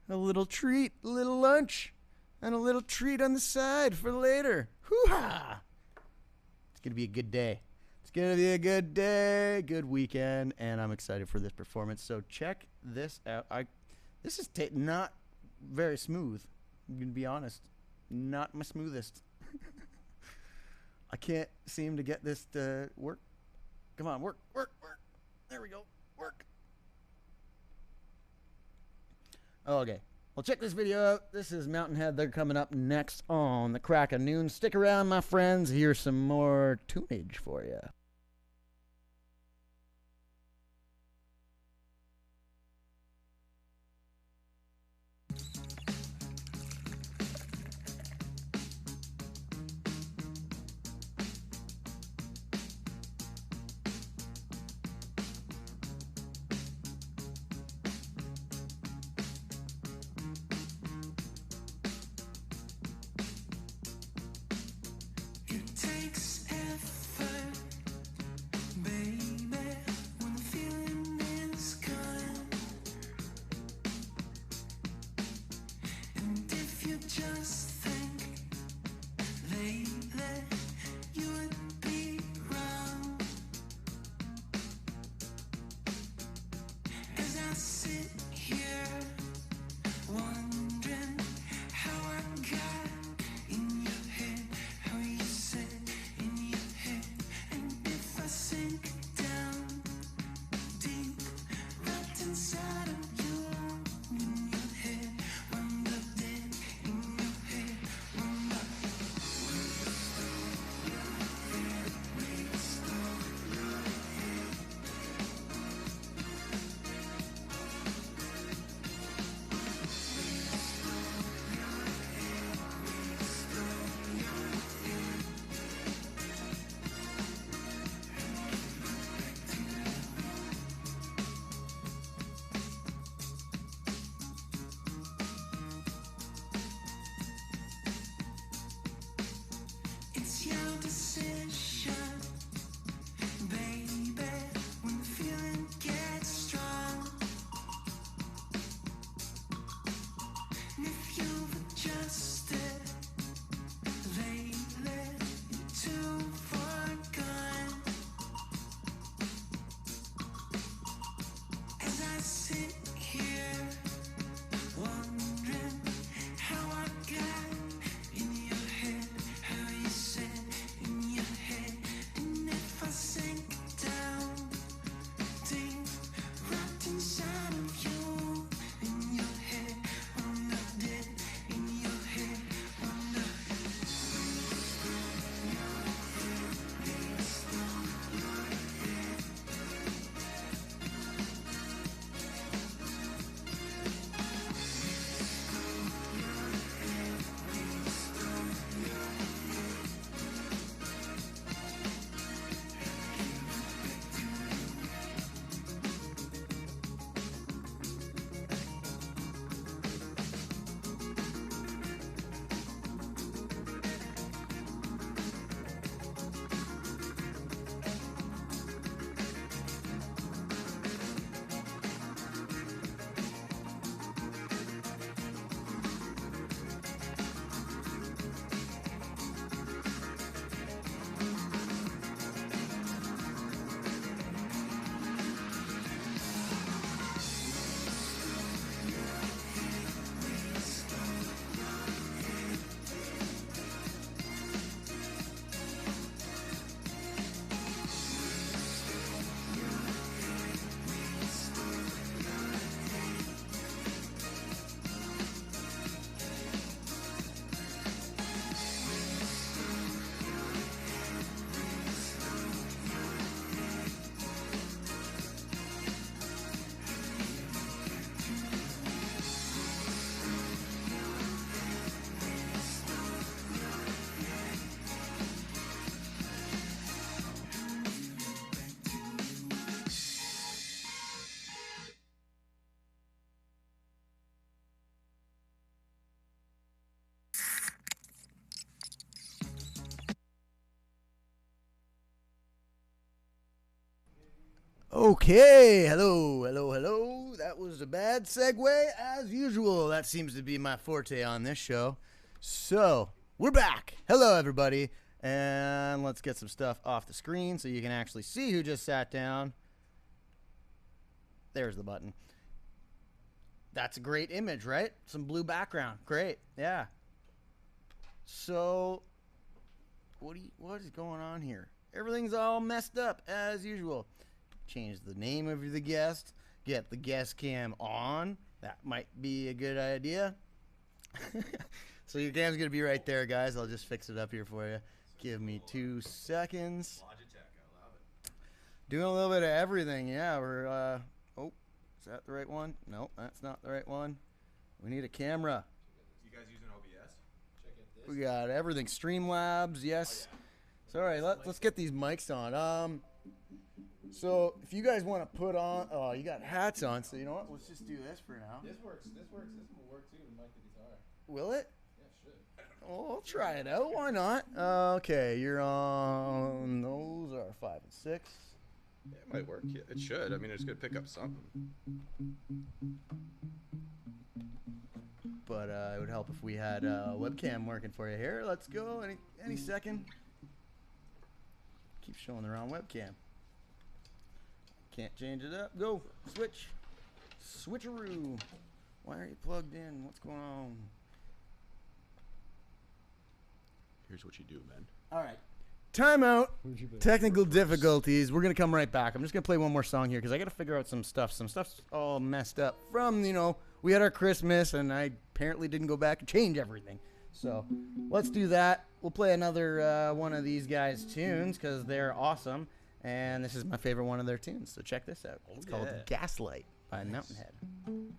a little treat, a little lunch, and a little treat on the side for later. Hoo-ha! It's going to be a good day. It's going to be a good day, good weekend, and I'm excited for this performance. So check this out. This is not very smooth. I'm going to be honest. Not my smoothest. I can't seem to get this to work. Come on, work. There we go. Work. Okay. Well, check this video out. This is Mountain Head. They're coming up next on the crack of noon. Stick around, my friends. Here's some more tunage for you. It takes effort, baby, when the feeling is gone. And if you just think lately, you would be wrong. As I sit here wondering how I got in your head, how you said in your head, and if I sink down deep, right inside of you, in your head, wound up dead, in your head, wound up. It's your decision, baby, when the feeling gets strong. And if you've adjusted lately, you're too far gone. As I sit here wondering how I got in your head, how you said in your head, and if I sink down deep, right inside of you, in your head, wound up dead, in your head, wound up. Okay, hello. That That was a bad segue, as usual. That seems to be my forte on this show. So, we're back. Hello, everybody. And let's get some stuff off the screen so you can actually see who just sat down. There's the button. That's a great image, right? Some blue background. Great. Yeah. So, what is going on here? Everything's all messed up, as usual. Change the name of the guest. Get the guest cam on. That might be a good idea. So your cam's going to be right there, guys. I'll just fix it up here for you. Give me 2 seconds. Logitech, I love it. Doing a little bit of everything. Yeah, we're, oh, is that the right one? No, that's not the right one. We need a camera. You guys using OBS? Check it. We got everything. Streamlabs, yes. Oh, yeah. So, all right, let's get these mics on. So if you guys want to put on, oh, you got hats on, so you know what? Let's just do this for now. This works. This will work too. Mic the guitar. Will it? Yeah, it should. Oh, I'll try it out. Why not? Okay, you're on. Those are 5 and 6. Yeah, it might work. Yeah, it should. I mean, it's going to pick up something. But it would help if we had a webcam working for you here. Let's go. Any second. Keep showing the wrong webcam. Can't change it up. Go. Switch. Switcheroo. Why aren't you plugged in? What's going on? Here's what you do, man. All right. Timeout. Technical difficulties. We're going to come right back. I'm just going to play one more song here because I got to figure out some stuff. Some stuff's all messed up from, we had our Christmas and I apparently didn't go back and change everything. So let's do that. We'll play another one of these guys' tunes because they're awesome. And this is my favorite one of their tunes. So check this out. It's called Gaslight by Mountain Head. In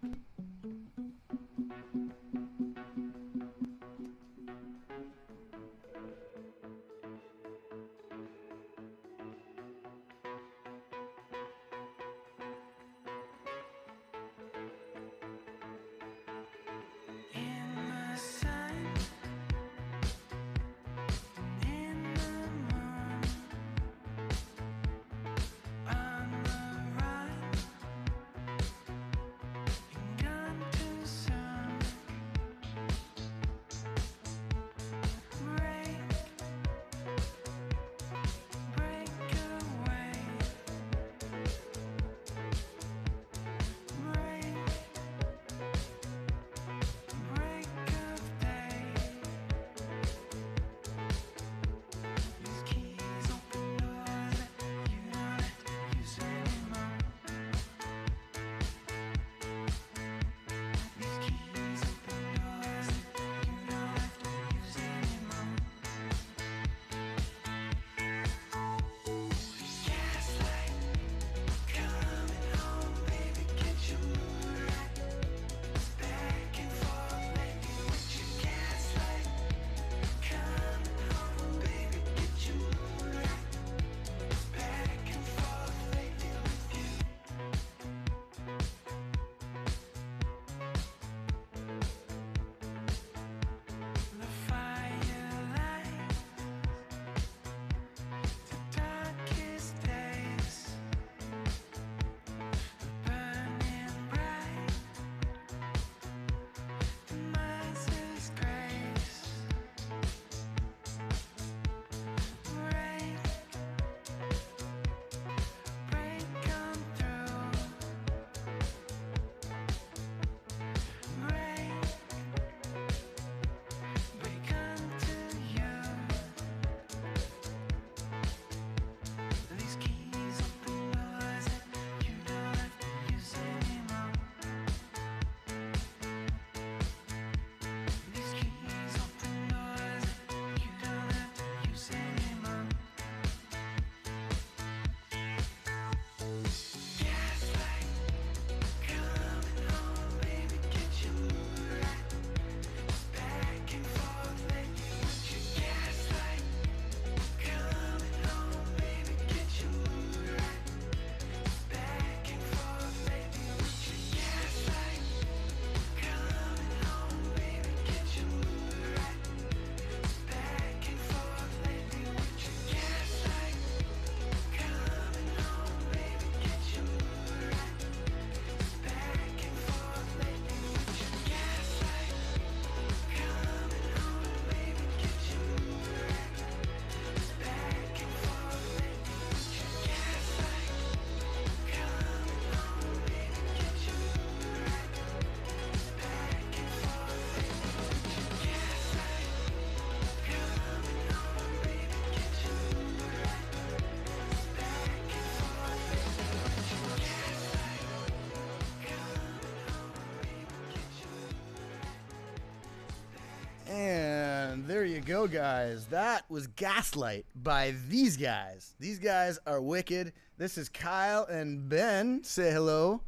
you go, guys. That was Gaslight by these guys. These guys are wicked. This is Kyle and Ben. Say hello.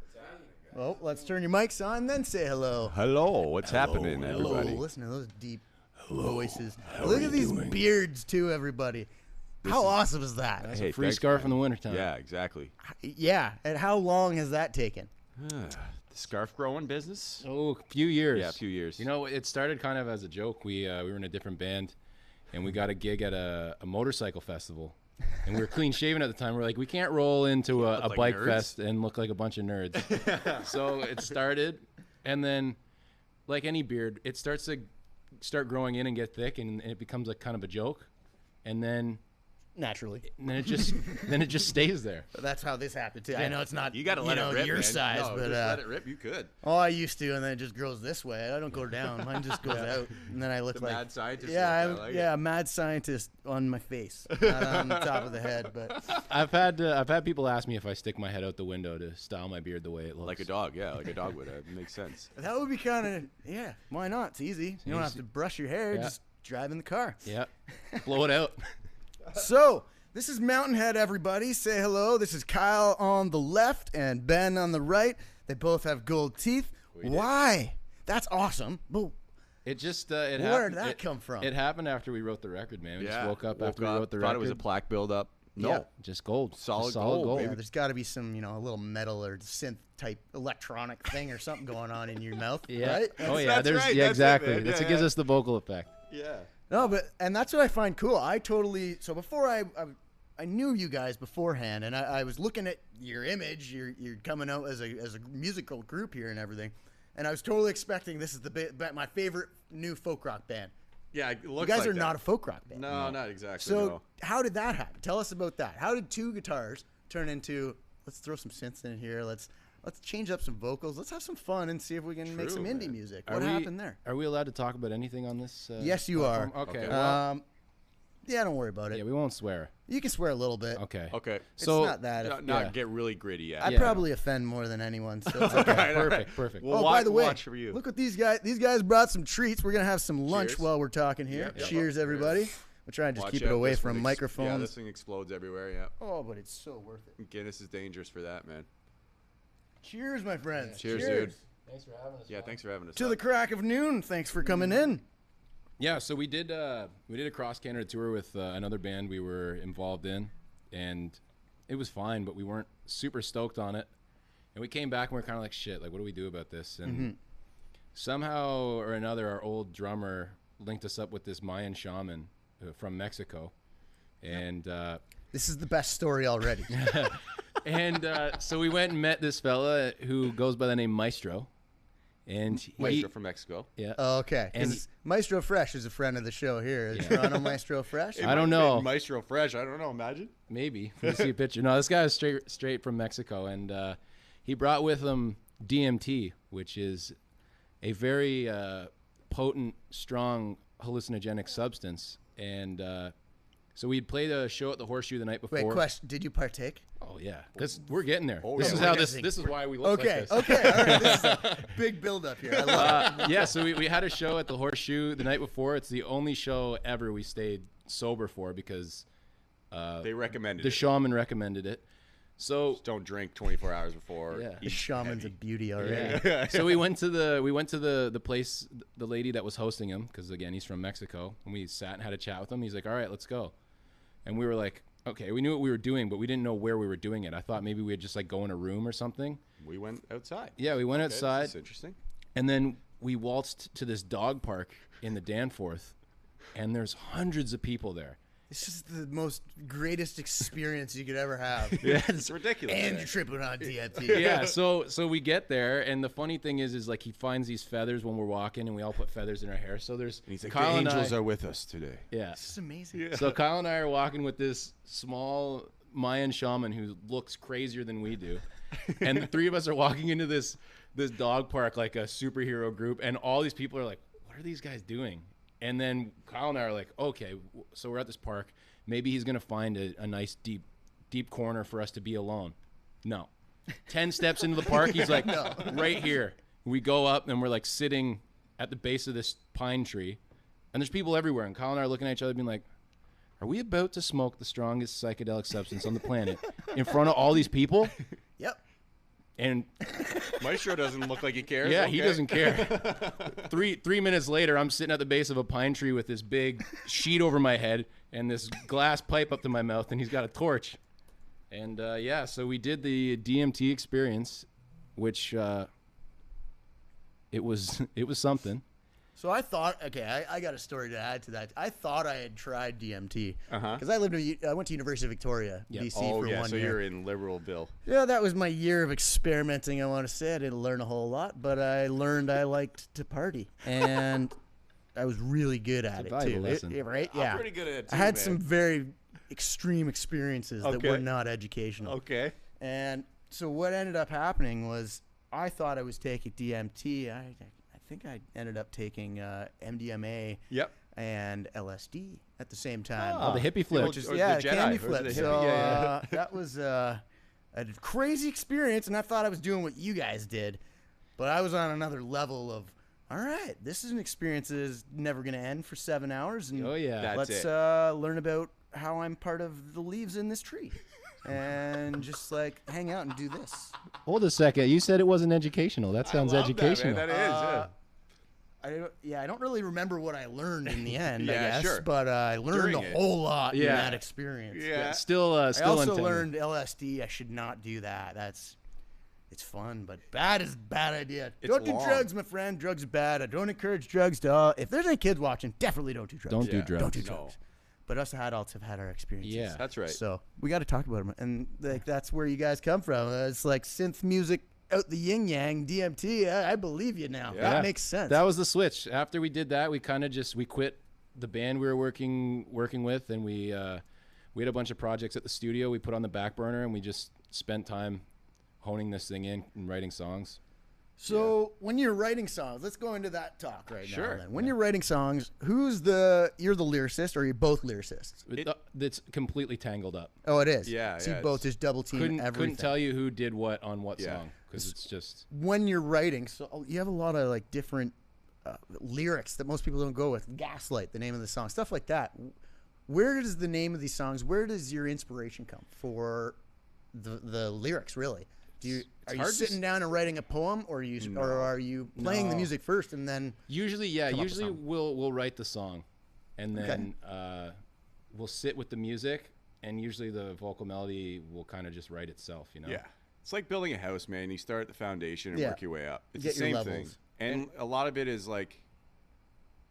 Oh, let's turn your mics on, then say hello. Hello, what's happening, Hello. everybody? Listen to those deep voices. Look at these beards, too, everybody. How awesome is that? That's a free scarf in the wintertime. Yeah, exactly. Yeah, and how long has that taken? The scarf growing business? Oh, a few years. Yeah, a few years. You know, it started kind of as a joke. We were in a different band, and we got a gig at a motorcycle festival. And we were clean shaven at the time. We're like, we can't roll into a like bike nerds. fest and look like a bunch of nerds. So it started, and then, like any beard, it starts to start growing in and get thick, and it becomes like kind of a joke, and then Naturally. it just stays there. That's how this happened, too. I know it's not You got to let it rip, your man. size, no, but just let it rip. You could. oh, I used to, and then it just grows this way. I don't go down. Mine just goes out, and then I look The like mad scientist Yeah, look, I like yeah, mad scientist on my face, not on the top of the head. But I've had people ask me if I stick my head out the window to style my beard the way it looks. Like a dog, yeah, like a dog would. It makes sense. that would be kind of Why not? It's easy. You don't have to brush your hair. Yeah. Just drive in the car. Yeah, blow it out. So this is Mountain Head, everybody. Say hello. This is Kyle on the left and Ben on the right. They both have gold teeth. Why? That's awesome. But It just where happened. did that come from? It happened after we wrote the record, man. We just Yeah. woke up after we wrote the record. Thought it was a plaque buildup. No. Yeah, just gold. Solid Just gold, Yeah, baby. there's got to be some, a little metal or synth type electronic thing or something going on in your mouth, Yeah. right? Oh yeah. That's There's right, yeah that's it, exactly. man. That's Yeah, what gives yeah. us the vocal effect. Yeah. No, and that's what I find cool. So before I knew you guys beforehand, and I was looking at your image. You're coming out as a musical group here and everything, and I was totally expecting this is my favorite new folk rock band. Yeah, it looks You guys like are that. not a folk rock band. No, not exactly. So no. how did that happen? Tell us about that. How did two guitars turn into let's throw some synths in here. Let's change up some vocals. Let's have some fun and see if we can make some indie man. music. What happened there? Are we allowed to talk about anything on this? Yes, you are. platform? Okay. Okay. Well, Yeah, don't worry about it. yeah, we won't swear. You can swear a little bit. Okay. Okay. It's So not that. Not yeah. get really gritty yet. I Yeah. probably offend more than anyone. So it's okay. Perfect. Well, Oh, by the way, watch for you. look what these guys brought some treats. We're gonna have some lunch Cheers. while we're talking here. Yep. Cheers, everybody. We'll try and just Watch keep it out, away this one from Yeah, microphones. this thing explodes everywhere. Yeah. Oh, but it's so worth it. Guinness is dangerous for that, man. Cheers, my friends. Cheers, dude. Thanks for having us. Yeah, thanks for having us. To the crack of noon. Thanks for coming in. Yeah, so we did a cross Canada tour with another band we were involved in, and it was fine, but we weren't super stoked on it. And we came back and we were kind of like, shit, like what do we do about this? And somehow or another, our old drummer linked us up with this Mayan shaman from Mexico, and This is the best story already. so we went and met this fella who goes by the name Maestro, and Maestro from Mexico. yeah. Okay. And 'Cause Maestro Fresh is a friend of the show here. Toronto Maestro Fresh. I don't know. Maestro Fresh. I don't know. Imagine. Maybe. Let me see a picture. No, this guy is straight from Mexico, and he brought with him DMT, which is a very potent, strong hallucinogenic substance. And so we'd played a show at the Horseshoe the night before. Wait, question. Did you partake? Oh yeah, because we're getting there. Oh, this yeah, is we're how getting- this is why we look Okay. like this. Okay. All right. This is a big build up here. I love it. Yeah, so we had a show at the Horseshoe the night before. It's the only show ever we stayed sober for because They recommended the it. shaman recommended it. So Don't drink 24 hours before. Yeah. The eat shaman's heavy. a beauty already. yeah. So we went to the place, the lady that was hosting him, because again he's from Mexico, and we sat and had a chat with him. He's like, "All right, let's go," and we were like, "Okay." We knew what we were doing, but we didn't know where we were doing it. I thought maybe we'd just like go in a room or something. We went outside. Yeah, we went Okay, outside, That's interesting. and then we waltzed to this dog park in the Danforth, and there's hundreds of people there. It's just the most greatest experience you could ever have. Yeah, it's ridiculous. And you're tripping on DMT. Yeah, so we get there, and the funny thing is like he finds these feathers when we're walking, and we all put feathers in our hair. So there's And he's like, Kyle the and angels I, are with us today. yeah. This is amazing. So Kyle and I are walking with this small Mayan shaman who looks crazier than we do, and the three of us are walking into this dog park like a superhero group, and all these people are like, "What are these guys doing?" And then Kyle and I are like, "Okay, so we're at this park. Maybe he's gonna find a nice deep corner for us to be alone." No, 10 steps into the park, he's like, "Right here." We go up and we're like sitting at the base of this pine tree, And there's people everywhere. And Kyle and I are looking at each other being like, are we about to smoke the strongest psychedelic substance on the planet in front of all these people? Yep. And Maestro doesn't look like he cares. yeah, he Okay. doesn't care. Three minutes later, I'm sitting at the base of a pine tree with this big sheet over my head and this glass pipe up to my mouth, and he's got a torch. And yeah, so we did the DMT experience, which it was something. So I thought, okay, I got a story to add to that. I thought I had tried DMT Uh-huh. because I went to University of Victoria, BC Oh for yeah, 1 so year. you're in Liberalville. Yeah, that was my year of experimenting. I want to say I didn't learn a whole lot, but I learned I liked to party, and I was really good at a it valuable too. lesson. Right? I'm Yeah, pretty good at it I too, had man. some very extreme experiences that Okay. were not educational. Okay. And so what ended up happening was I thought I was taking DMT. I think I ended up taking MDMA Yep. and LSD at the same time. Oh, the hippie flip. Which is, Or the yeah, the Jedi. candy Was it flip. the hippie? So Yeah, that was a crazy experience, and I thought I was doing what you guys did, but I was on another level of, all right, this is an experience that is never going to end for 7 hours, and Oh, yeah. That's let's it. learn about how I'm part of the leaves in this tree. And just like hang out and do this. Hold a second. You said it wasn't educational. That sounds I love educational. That, man. That is. I don't really remember what I learned in the end, I Yeah, guess, sure. but I learned During a it. whole lot in Yeah. that experience. Yeah. Still I also unintended. learned LSD. I should not do that. It's fun, but bad is a bad idea. It's Don't do long. drugs, my friend. Drugs are bad. I don't encourage drugs to all. If there's any kids watching, definitely don't do drugs. Don't do Yeah. drugs. Don't do No. drugs. But us adults have had our experiences. Yeah. That's right. So we got to talk about them, and like that's where you guys come from. It's like synth music out the yin yang, DMT. I believe you now. Yeah. That makes sense. That was the switch. After we did that, we kind of we quit the band we were working with, and we had a bunch of projects at the studio we put on the back burner, and we just spent time honing this thing in and writing songs. So when you're writing songs, let's go into that talk right now. Sure. Then. When you're writing songs, you're the lyricist, or are you both lyricists? It's completely tangled up. Oh, it is. Yeah, So you yeah, both it's- just double team everything. Couldn't tell you who did what on what Yeah. song because it's just When you're writing, so you have a lot of like different lyrics that most people don't go with. Gaslight, the name of the song, stuff like that. Where does the name of these songs? Where does your inspiration come for the lyrics? Really, are you hard to sitting down and writing a poem, or are you playing the No. music first and then? usually up with usually something. we'll write the song, and Okay. then we'll sit with the music, and usually the vocal melody will kind of just write itself. Yeah. It's like building a house, man. You start at the foundation and Yeah. work your way up. It's Get the your same thing. levels. And a lot of it is like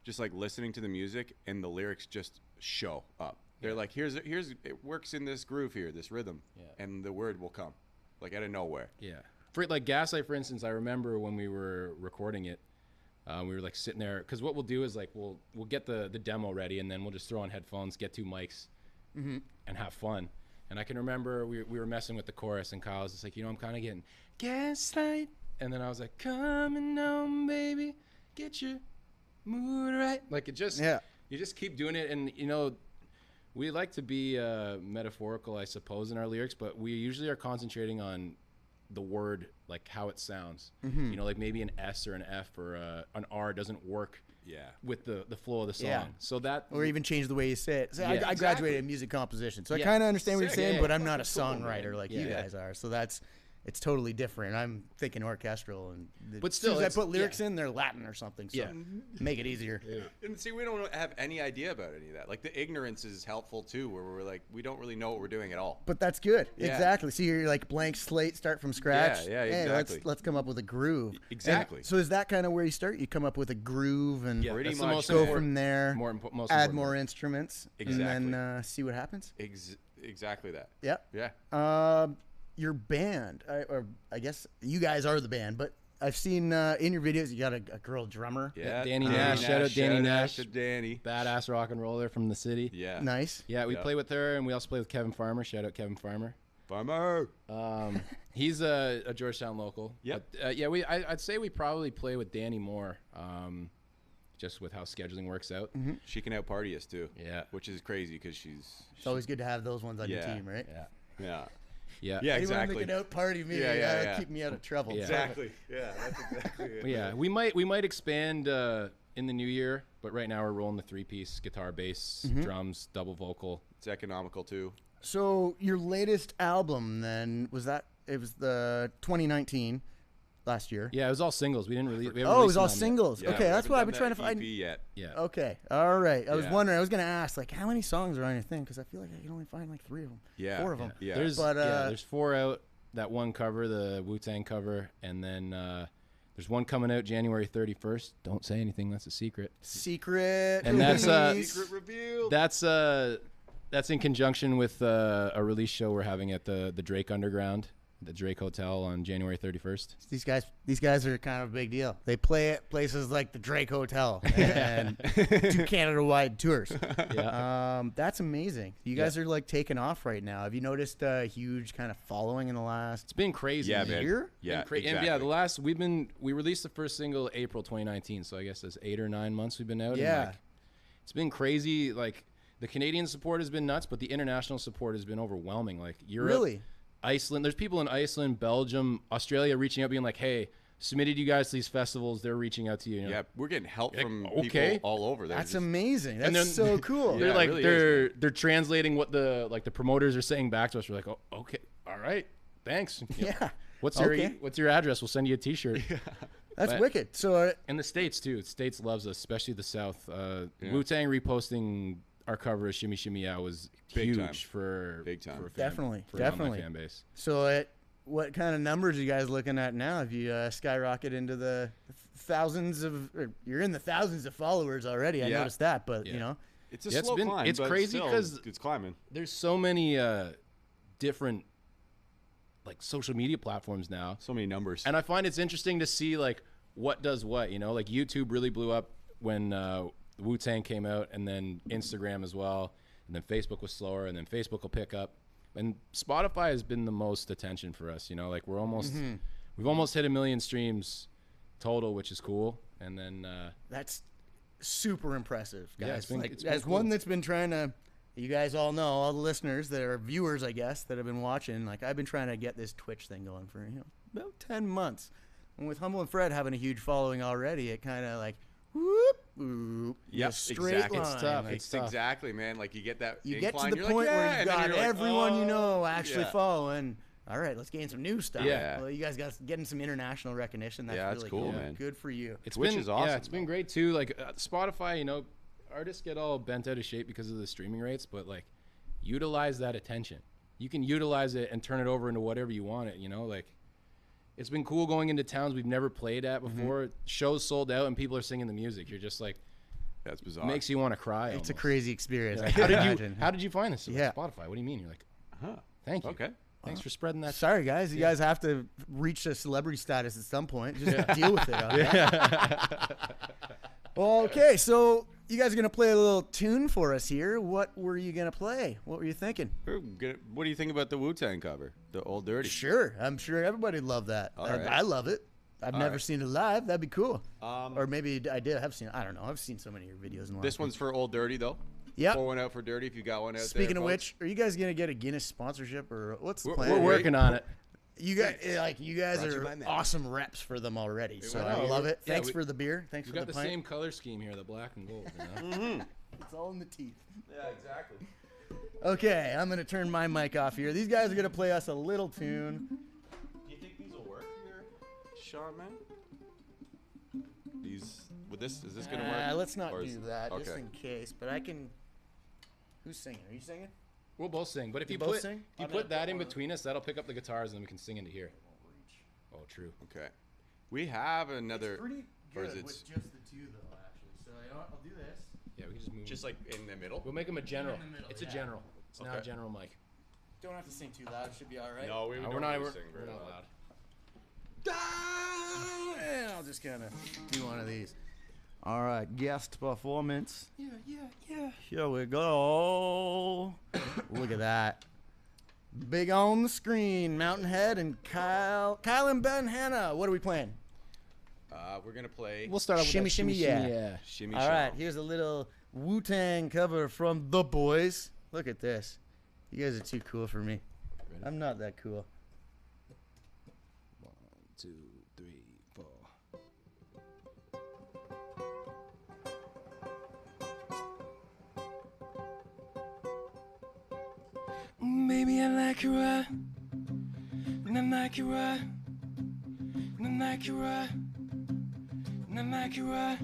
just like listening to the music and the lyrics just show up. They're like, here's it works in this groove here, this rhythm. Yeah. And the word will come. Like out of nowhere. Yeah. For like Gaslight, for instance, I remember when we were recording it, we were like sitting there because what we'll do is like we'll get the demo ready, and then we'll just throw on headphones, get two mics, and have fun. And I can remember we were messing with the chorus, and Kyle was just like, I'm kind of getting gaslight, and then I was like, coming home, baby, get your mood right. Like it just you just keep doing it, and we like to be metaphorical, I suppose, in our lyrics, but we usually are concentrating on the word, like how it sounds. Like maybe an S or an F or an R doesn't work with the flow of the song. Yeah. So that, Or even change the way you say it. So Yeah, I exactly. graduated in music composition, so I Yeah. kind of understand what you're Sick. saying, Yeah. but I'm not a Fucking cool, songwriter man. like you Yeah. guys are. So it's totally different. I'm thinking orchestral, and But as still, soon as I it's- put lyrics yeah. in, they're Latin or something. So Yeah. make it easier. And see, we don't have any idea about any of that. Like the ignorance is helpful too, where we're like, we don't really know what we're doing at all. But that's good. Yeah. Exactly. So you're like blank slate, start from scratch. Yeah, Hey, exactly. let's come up with a groove. And Exactly. so is that kind of where you start? You come up with a groove and Yeah, Pretty that's the much. most go important- from there. most add important more part. instruments, Exactly. and then see what happens. Exactly that. Yeah. Yeah. Your band, or I guess you guys are the band, but I've seen in your videos you got a girl drummer. Yeah. Danny Nash, shout out Danny Nash. to Danny. Badass rock and roller from the city. Yeah. Nice. Yeah, we Yeah. play with her, and we also play with Kevin Farmer. Shout out Kevin Farmer. Farmer. He's a Georgetown local. Yep. But, yeah, I'd say we probably play with Danny more, just with how scheduling works out. She can out party us too. Yeah. Which is crazy because she's. It's always good to have those ones on your Yeah. team, right? Yeah. Yeah. Yeah. Yeah. Anyone Exactly. that can out party me, Yeah. keep me out of trouble. Yeah. Exactly. Yeah. That's exactly it. Yeah, we might expand in the new year, but right now we're rolling the 3-piece guitar, bass, drums, double vocal. It's economical too. So your latest album then was that? It was the 2019 last year. Yeah, it was all singles. We didn't release. We haven't Oh, it was released all an album yet. singles. Yeah, Okay, we that's haven't what I've done been trying to that find. EP yet. Yeah. Okay, all right. I was Yeah. wondering. I was gonna ask like how many songs are on your thing because I feel like I can only find like 3 of them. Yeah, 4 of them. yeah. There's But, there's 4 out. That one cover, the Wu-Tang cover, and then there's one coming out January 31st. Don't say anything. That's a secret. Secret. And that's release. Secret reveal. That's in conjunction with a release show we're having at the Drake Underground, the Drake Hotel on January 31st. These guys are kind of a big deal. They play at places like the Drake Hotel and do Canada-wide tours. Yeah. That's amazing. You guys are like taking off right now. Have you noticed a huge kind of following in the last It's been crazy. Yeah, man. year? Yeah, And yeah, exactly. we released the first single April 2019, so I guess it's 8 or 9 months we've been out. Yeah. And like, it's been crazy. Like the Canadian support has been nuts, but the international support has been overwhelming. Like Europe, Really? Iceland. There's people in Iceland, Belgium, Australia reaching out, being like, "Hey, submitted you guys to these festivals. They're reaching out to you." You know? Yeah, we're getting help Like, from okay. people all over. That's just, amazing. That's And then- so cool. They're Yeah, it like really is, they're translating what the promoters are saying back to us. We're like, "Oh, okay, all right, thanks." You know, Yeah. What's Okay. your address? We'll send you a T-shirt. That's But- wicked. So In the States too. The States loves us, especially the South. Wu-Tang reposting our cover of Shimmy Shimmy Yeah was Big huge time. for Big time. for a fan- Definitely, for an online definitely. fan base. what kind of numbers are you guys looking at now? Have you skyrocket into the thousands of? Or you're in the thousands of followers already. I Yeah. noticed that, but Yeah. you know, It's a Yeah, it's slow been- climb. it's but crazy still, 'cause- it's climbing. There's so many different like social media platforms now, So many numbers. and I find it's interesting to see like what does what. You know, like YouTube really blew up when Wu-Tang came out, and then Instagram as well, and then Facebook was slower, and then Facebook will pick up, and Spotify has been the most attention for us. You know, like we've almost hit 1 million streams total, which is cool, and then that's super impressive, guys. Yeah, it's been- Like, it's been as cool. one that's been trying to, you guys all know, all the listeners that are viewers, I guess, that have been watching. Like I've been trying to get this Twitch thing going for about 10 months, and with Humble and Fred having a huge following already, it kind of like whoop, whoop, Yep, straight exactly. line. It's tough. Like, It's tough. Exactly, man. Like you get that. you get to incline, the you're point like, where yeah, you've and then got you're like, everyone you oh, know actually yeah. following. All right, let's gain some new stuff. Yeah. Well, you guys got getting some international recognition. That's Yeah, that's really cool, cool. man. Good for you. It's Twitch been, is awesome, Yeah, it's been great too. Like Spotify, you know, artists get all bent out of shape because of the streaming rates, but like utilize that attention. You can utilize it and turn it over into whatever you want it. You know, like it's been cool going into towns we've never played at before. Shows sold out and people are singing the music. You're just like, That's bizarre. makes you want to cry. It's a almost. crazy experience. I How can did you imagine. How did you find this? Yeah. Spotify. What do you mean? You're like, Huh. thank you. Okay. Thanks for spreading that. Sorry, guys. You guys have to reach a celebrity status at some point. Just deal with it. Okay? Well, okay, so you guys are going to play a little tune for us here. What were you going to play? What were you thinking? What do you think about the Wu-Tang cover, the Old Dirty? Sure. I'm sure everybody loved that. All right. I love it. I've never right. seen it live. That'd be cool. Um, Or maybe I did have seen. I don't know. I've seen so many of your videos. In the This last one's for Old Dirty though. Yep. Pour one out for Dirty if you got one out there. Speaking of folks. which, are you guys gonna get a Guinness sponsorship or what's the We're- plan? We're working on it. You guys, you guys Brought to you are by Matt. awesome reps for them already. So I know. love it. Yeah, Thanks we- for the beer. Thanks We for got the the pint. same color scheme here, the black and gold. You know? It's all in the teeth. Yeah, exactly. Okay, I'm gonna turn my mic off here. These guys are gonna play us a little tune. Do you think these will work here, Sean, man? These, is this gonna work? Let's not Or do is- that, just okay. in case. But I can. Who's singing? Are you singing? We'll both sing, but if You you both put sing? if you I'm put gonna that put in one- between us, that'll pick up the guitars and then we can sing into here. Oh, true. Okay. We have another. Pretty or good is it with just the two, though. Actually, so you know what? I'll do this. Yeah, we can just move. just like in the middle? we'll make them a general. in the middle, It's yeah. a general. It's not a Okay. general mic. Don't have to sing too loud. It should be all right. No, we No, don't we're not. really We're, sing we're very not loud. loud. And I'll just kind of do one of these. All right, guest performance. Yeah. Here we go. Look at that. Big on the screen, Mountain Head and Kyle and Ben Hanna. What are we playing? We're gonna play. We'll start off with Shimmy, that shimmy, yeah. Shimmy All right, here's a little Wu-Tang cover from The Boys. Look at this. You guys are too cool for me. I'm not that cool. 1, 2, 3, 4. Baby, I like you right. And I like you right. And I like you right. And I like you right.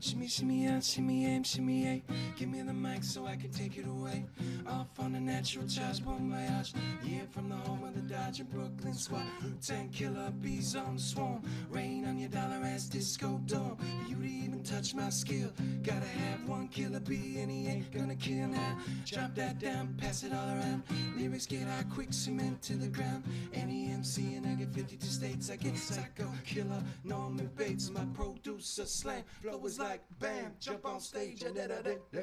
Shimmy, shimmy, yeah, shimmy, aim, shimmy, yeah. Give me the mic so I can take it away. Off on a natural charge, bon voyage. Yeah, from the home of the Dodger, Brooklyn squad. Wu-Tang killer, bees on the swarm. Rain on your dollar ass disco dome. For you to even touch my skill, gotta have one killer bee, and he ain't gonna kill now. Drop that down, pass it all around. Lyrics get hot, quick cement to the ground. Any MC and I get 52 states. I get psycho killer, Norman Bates, my producer slang. Flow is like bam, jump on stage and da-da-da-da.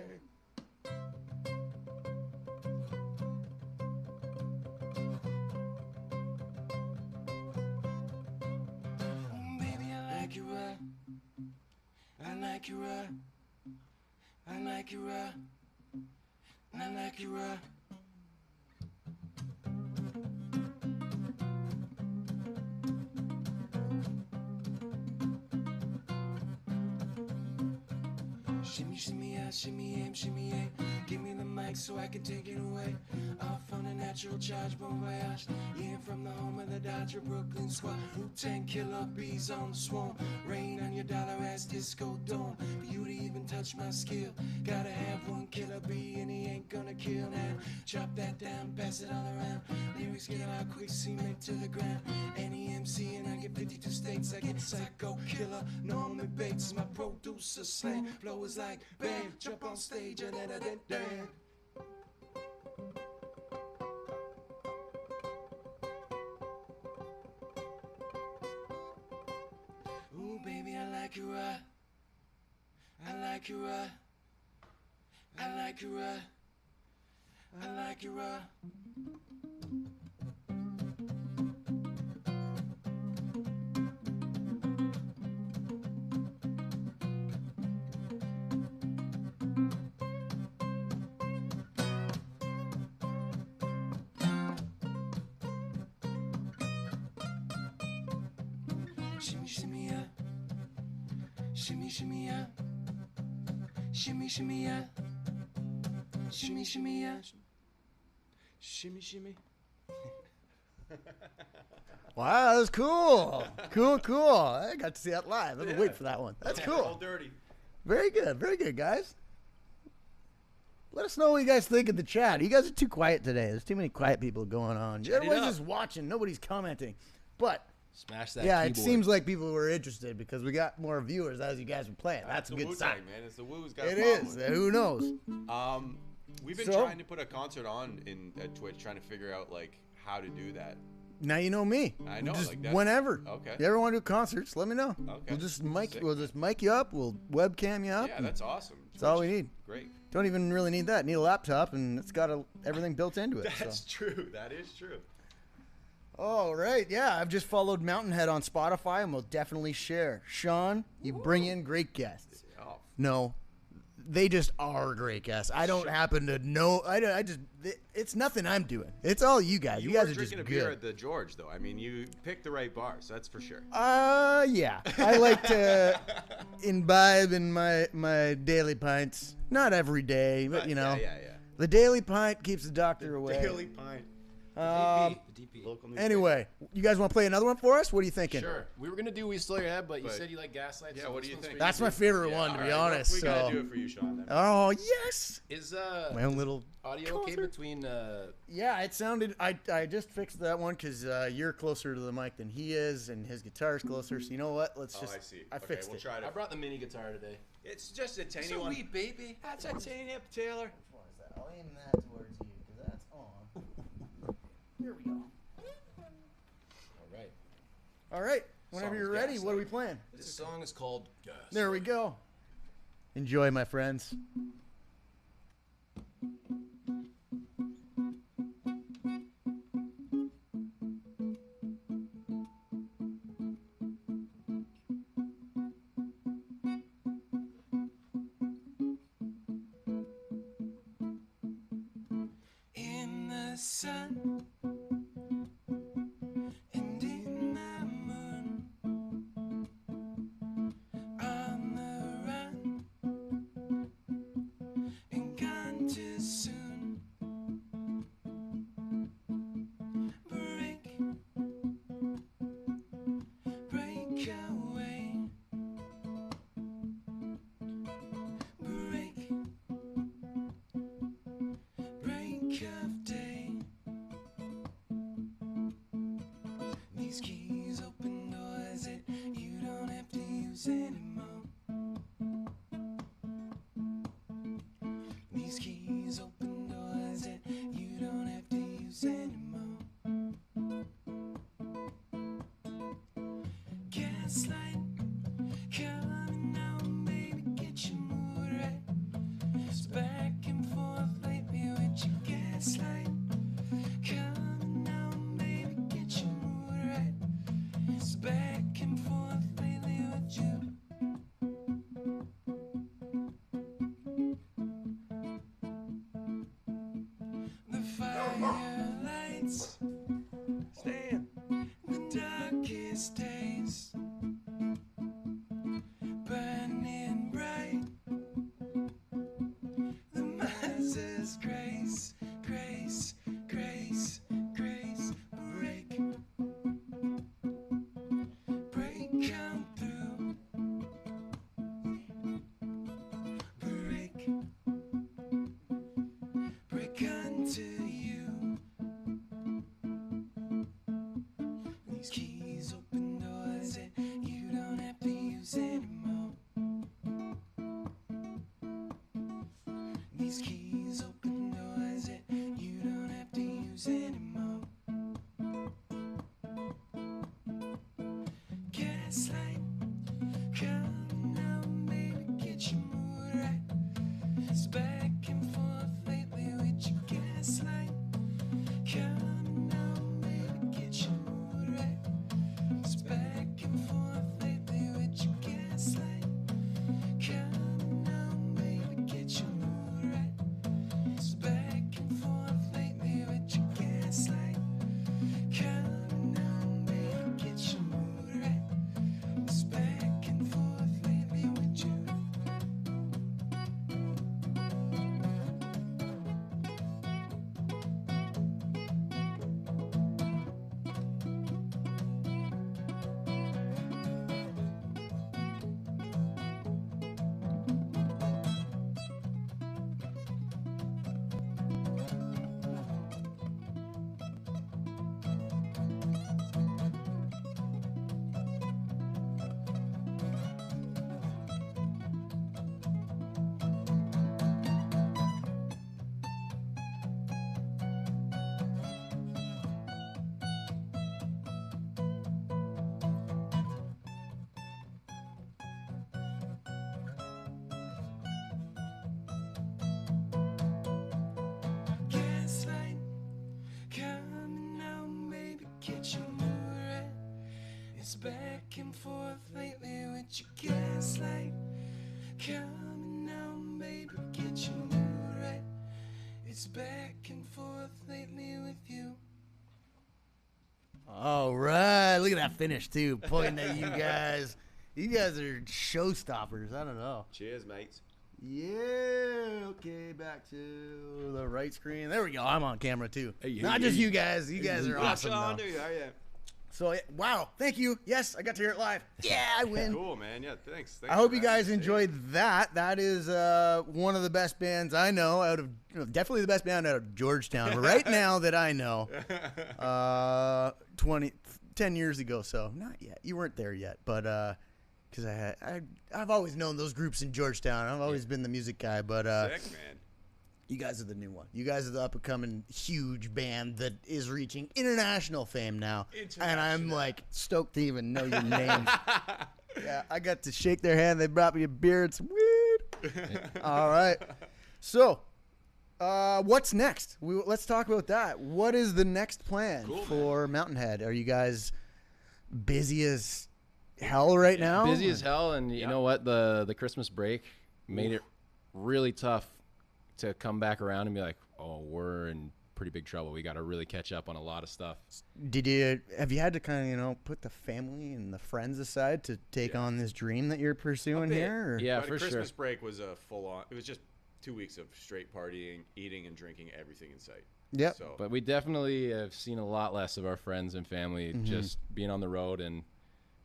Baby, I like you right. I like you right. I like you right. I like you right. Shimmy, shimmy, yeah, shimmy, aim, shimmy, yeah. Give me the mic so I can take it away. Off on a natural charge, bon voyage. Yeah, from the home of the Dodger, Brooklyn squad. Wu-Tang killer, bees on the swarm. Rain on your dollar ass disco dome. For you to even touch my skill, gotta have one killer bee, and he ain't gonna kill now. Chop that down, pass it all around. Lyrics get out quick, cement to the ground. Any MC and I get 52 states. I get psycho killer, Norman Bates, my producer slang. Flow is like bam, jump on stage and da-da-da-da. Ooh, baby, I like you right. I like you right. I like you right. I like you right. Shimmy, shimmy, yeah. Shimmy, shimmy, yeah. Shimmy, shimmy, yeah. Shimmy, shimmy, yeah. Shimmy, shimmy. Wow, that was cool. Cool. I got to see that live. I've been waiting for that one. That's All cool. dirty. Very good, guys. Let us know what you guys think in the chat. You guys are too quiet today. There's too many quiet people going on. Chat it Everybody's up. just watching. Nobody's commenting. But Smash that yeah, keyboard. it seems like people were interested because we got more viewers as you guys were playing. That's a the good Wu-Tang, sign. man. It's the Wu's got It a problem is. with it. Who knows? We've been So? trying to put a concert on at Twitch, trying to figure out like how to do that. Now you know me. I know, Just like that. whenever. Okay. You ever want to do concerts? Let me know. Okay. We'll just Sick. we'll just mic you up. We'll webcam you up. Yeah, and that's awesome. That's all we need. Great. Don't even really need that. Need a laptop, and it's got everything built into it. That's So. true. That is true. All right. Yeah, I've just followed Mountainhead on Spotify, and we'll definitely share. Sean, you bring in great guests. Oh, No, they just are great guests. I don't happen to know. I just. It's nothing I'm doing. It's all you guys. You, you were guys are just drinking a beer good. at the George, though. I mean, you picked the right bars. That's for sure. Yeah. I like to imbibe in my daily pints. Not every day, but you know. Yeah. The daily pint keeps the doctor away. Daily pint. DP. Local Anyway, you guys want to play another one for us? What are you thinking? Sure. We were gonna do We Stole Your Head, but you But- said you like Gaslight. Yeah, so what this do you one's think? for That's you. my favorite Yeah, one, to all be right, honest. We So. gotta do it for you, Sean. Then. Oh yes. Is My own little. audio okay concert. between Yeah, it sounded. I just fixed that one because you're closer to the mic than he is, and his guitar's closer. So you know what? Let's Oh, just. I see. I Okay, fixed we'll it. try I to. brought the mini guitar today. It's just a tiny So one. wee, baby. That's a tiny up, Taylor. Which one is that? I'll aim that towards you because that's on. Here we go. All right. All right. Whenever Song you're is ready, Gaslight. what are we playing? This song is called Gas. There we go. Enjoy, my friends. In the sun and in the moon. These keys open doors that you don't have to use anymore. These keys open doors that you don't have to use anymore. Gaslight, coming on, baby, get your mood right. It's back and forth lately with your gaslight. Coming on, baby, get your mood right. It's back and forth lately with you. The fire lights stand the darkest days, burning bright. The miser's grace, grace, grace, grace. Break, break, come through. Break, break unto you. These keys open doors that you don't have to use anymore. These keys open doors that you don't have to use anymore. Gaslight, come on, baby, get your mood right. It's back and forth lately with your gaslight. Come on, baby, get your mood right. It's back and forth lately with your gaslight. Come on, baby, get your mood right. It's back and forth lately with your gaslight. Come on, baby, get your mood right. It's back and forth lately with you. Gaslight, coming on, baby, get your mood right. It's back and forth lately with your gaslight. Coming on, baby, get your mood right. It's back and forth lately with you. All right, look at that finish too. Pointing at you guys. You guys are showstoppers. I don't know. Cheers, mates. Yeah. Okay, back to the right screen. There we go. I'm on camera too. Hey, Not just you guys. You guys are awesome. Sean, though. do you? How are you? So wow, thank you. Yes, I got to hear it live. Yeah, I win. Cool, man. Yeah, thanks. I hope you guys enjoyed that. That is one of the best bands I know out of definitely the best band out of Georgetown right now that I know. 10 years ago, so not yet. You weren't there yet, but because I've always known those groups in Georgetown. I've always been the music guy, but Sick, man. you guys are the new one. You guys are the up and coming huge band that is reaching international fame now, and I'm like stoked to even know your names. Yeah, I got to shake their hand. They brought me a beer and some weed. All right, so. What's next? Let's talk about that. What is the next plan for Mountain Head? Are you guys busy as hell right now? Busy as hell, and you know what? The Christmas break made it really tough to come back around and be like, oh, we're in pretty big trouble. We got to really catch up on a lot of stuff. Have you had to kind of put the family and the friends aside to take on this dream that you're pursuing here? Or? Yeah, But for sure. Christmas break was a full on. It was just 2 weeks of straight partying, eating, and drinking everything in sight. Yep. So, But we definitely have seen a lot less of our friends and family just being on the road and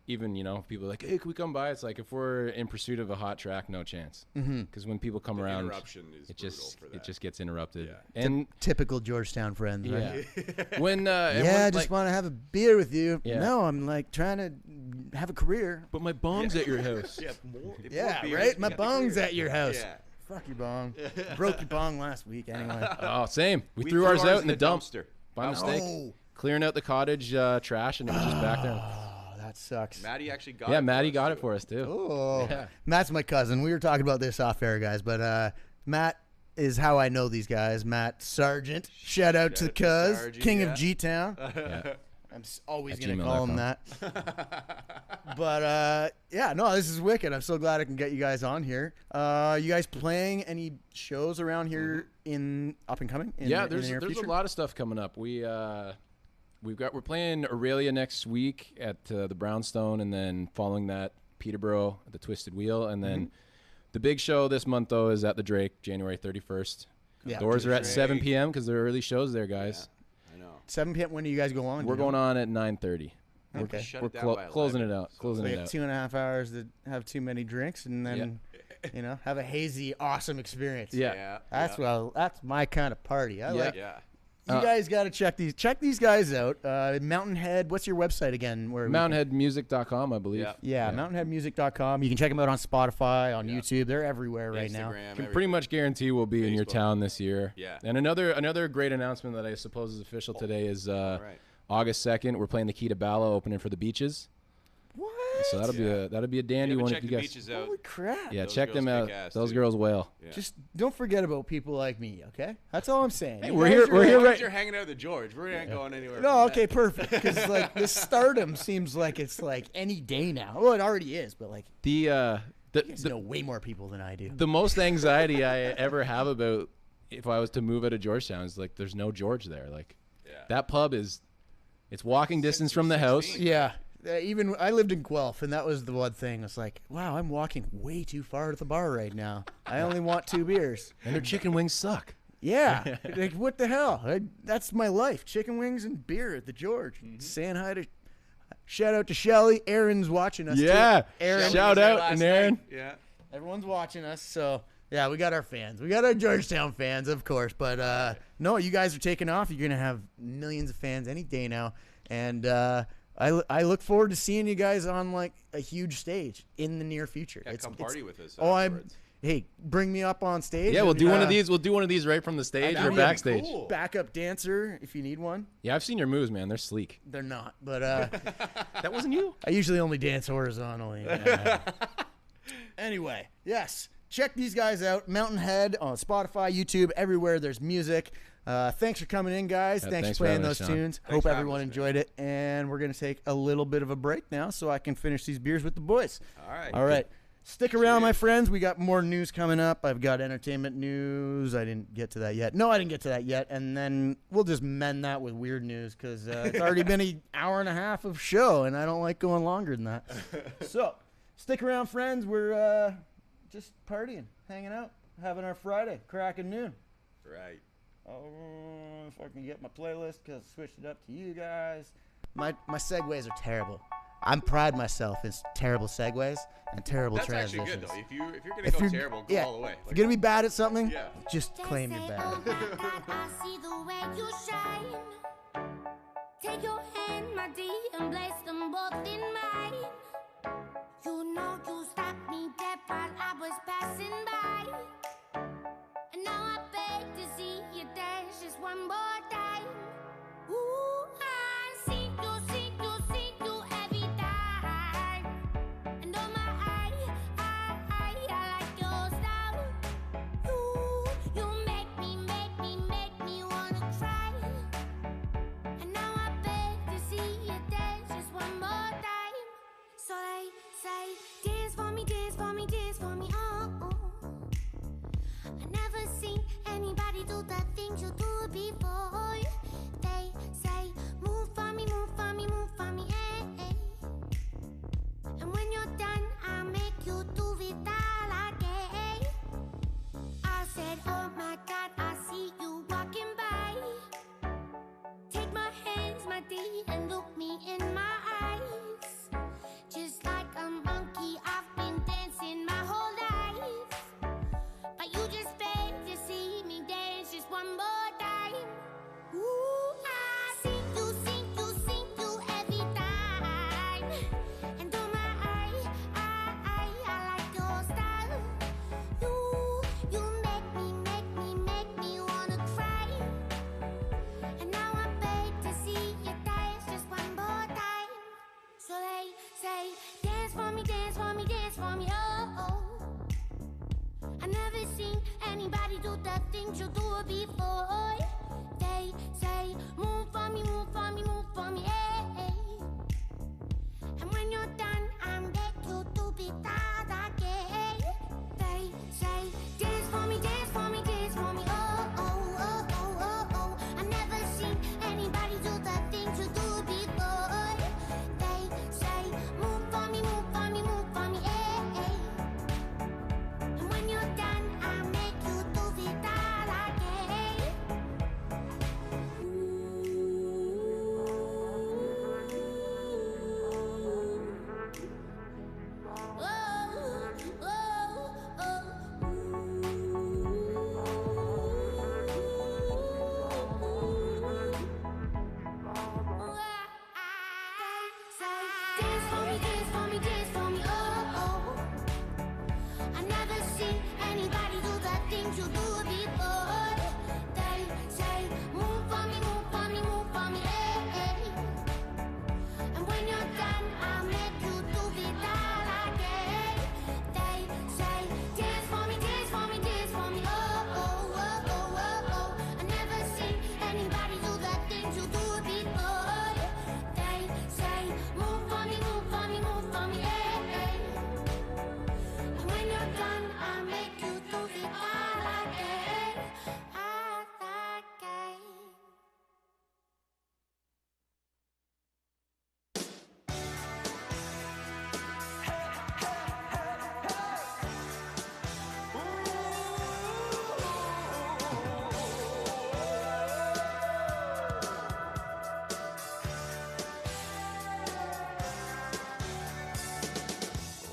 even, people are like, hey, can we come by? It's like, if we're in pursuit of a hot track, no chance. Because when people come around, interruption is it just gets interrupted. Yeah. And Typical Georgetown friends, right? yeah, when I just want to have a beer with you. Yeah. No, I'm like trying to have a career. but my bong's at your house. Yeah, more, Yeah, beers, right? you My got the bong's beer. at your house. Yeah. Fuck your bong. Broke your bong last week anyway. Oh, same. We threw ours out in the dump dumpster. by mistake. Oh. Clearing out the cottage trash, and it was just back there. Oh, that sucks. Maddie actually got it. Yeah, for Maddie us, got too. it for us too. Oh, Yeah. Matt's my cousin. We were talking about this off air, guys, but Matt is how I know these guys. Matt Sargent. Shout out to Shout out to Cuz, Sargent, King yeah. of G-Town. Yeah. I'm always At going to call him gmail.com. that. But, yeah, no, this is wicked. I'm so glad I can get you guys on here. You guys playing any shows around here in up and coming? Yeah, in the there's near a future? lot of stuff coming up. We're playing Aurelia next week at the Brownstone, and then following that Peterborough at the Twisted Wheel, and then the big show this month though is at the Drake, January 31st. Yeah, Doors are at Drake. 7 p.m. because they're early shows there, guys. I know. 7 p.m. When do you guys go on? We're going on at 9:30. Okay. Shut We're it down by closing 11, it out. so- Closing We it got out. 2.5 hours to have too many drinks and then, have a hazy, awesome experience. Yeah. That's that's my kind of party. I like. Yeah. You guys got to check these guys out. Mountain Head. What's your website again? Where Mountainheadmusic.com, I believe. Yeah. mountainheadmusic.com. You can check them out on Spotify, on YouTube. They're everywhere right now. Instagram, Can pretty much guarantee we'll be in your Facebook. town this year. Yeah. And another great announcement that I suppose is official today is right. August 2nd. We're playing the Key to Bala opening for the Beaches. What? So that'll be a dandy You one check if the you guys. beaches out. Holy crap. Yeah, Those check them girls out. kick ass, Those dude. girls wail. Yeah. Just don't forget about people like me, okay? That's all I'm saying. Hey, You we're guys here- are we're here As long right- as you're hanging out with the George. We ain't going anywhere. No, from okay, that. perfect. Because like this stardom seems like it's like any day now. Well, it already is, but like The you guys know way more people than I do. the most anxiety I ever have about if I was to move out of Georgetown is like there's no George there. Like that pub it's walking distance from the house. Yeah. Even I lived in Guelph, and that was the one thing. It's like, wow, I'm walking way too far to the bar right now. I only want 2 beers. And their chicken wings suck. Yeah, like what the hell? That's my life: chicken wings and beer at the George. Saying hi to, shout out to Shelly. Aaron's watching us. Yeah. too. Aaron. Shout out and Aaron. Yeah. Everyone's watching us, so yeah, we got our fans. We got our Georgetown fans, of course. But no, you guys are taking off. You're gonna have millions of fans any day now, and I look forward to seeing you guys on like a huge stage in the near future. Yeah, come party with us. Oh, afterwards. hey, bring me up on stage. Yeah, we'll and, do one of these. We'll do one of these right from the stage that'd or be backstage. cool. Backup dancer if you need one. Yeah, I've seen your moves, man. They're sleek. They're not, but That wasn't you. I usually only dance horizontally. Anyway, yes. Check these guys out. Mountain Head on Spotify, YouTube, everywhere there's music. Thanks for coming in, guys. Yeah, thanks thanks for for playing having those us, Sean. tunes. Thanks Hope for having everyone us, man. enjoyed it. And we're going to take a little bit of a break now so I can finish these beers with the boys. All right. All right. Stick around, my friends. We got more news coming up. I've got entertainment news. I didn't get to that yet. No, I didn't get to that yet. And then we'll just mend that with weird news because it's already been an hour and a half of show, and I don't like going longer than that. So stick around, friends. We're just partying, hanging out, having our Friday, cracking noon. Right. Oh, if I can get my playlist because I switched it up to you guys. My segues are terrible. I pride myself in terrible segues and terrible That's transitions. actually good though. If you're gonna go terrible, go all the way. If you're gonna be bad at something, Yeah. just claim you're bad. Oh my God, I see the way you shine. Take your hand, my dear, and place them both in mine. You know you stopped me dead while I was passing by. And now I beg to see you dance just one more time. Ooh, I see you every time. And oh my, I like your style. You make me wanna cry. And now I beg to see you dance just one more time. So they say, dance for me, dance for me, dance for me, oh. I never seen anybody do the things you do before. They say, move for me, move for me, move for me, And when you're done, I'll make you do it all again. I said, oh my God, I see you walking by. Take my hands, my dear, and look me in my eyes. the things you do before. They say, move for me, move for me, move for me, hey. And when you're done, I beg you to be that again. They say, dance for me, dance for me, dance for me, oh, oh, oh, oh, oh, oh. I never seen anybody do the things you do before. They say, move for me, move for me, move for me, hey. And when you're done, I make you do it that again. Dance for me, dance for me, dance for me, oh, oh. I never seen anybody do the things you do before. They say, move for me, move for me, move for me, hey. And when you're done, I'll make you do it all again. They say, dance for me, dance for me, dance for me, oh, oh, oh, oh, oh, oh. I never seen anybody do the things you do before. They say, move for me, move for me, move for me, hey. And when you're done, I'll make you do it all again, all again.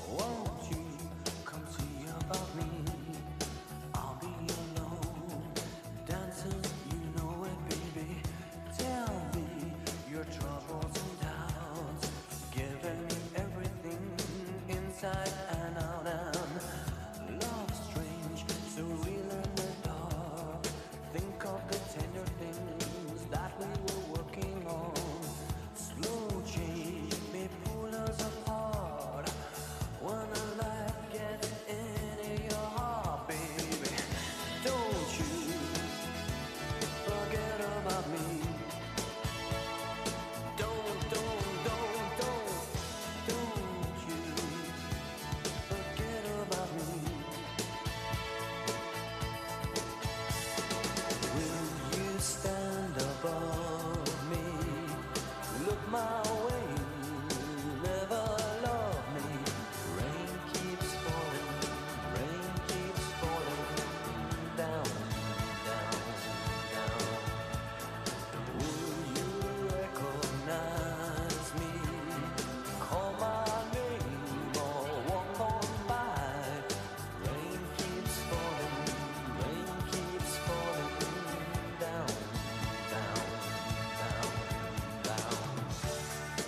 Won't you come see about me? I'll be alone, dancing, you know it, baby. Tell me your troubles and doubts, giving me everything inside and out. And love strange, so real in the dark. Think of the tender things that we were working on. Slow change may pull us apart. When a light gets into your heart, baby, don't you forget about me. Don't you forget about me. Will you stand above me? Look my way, never love me. Rain keeps falling down, down, down. Will you recognize me? Call my name or walk on by. Rain keeps falling down, down, down, down.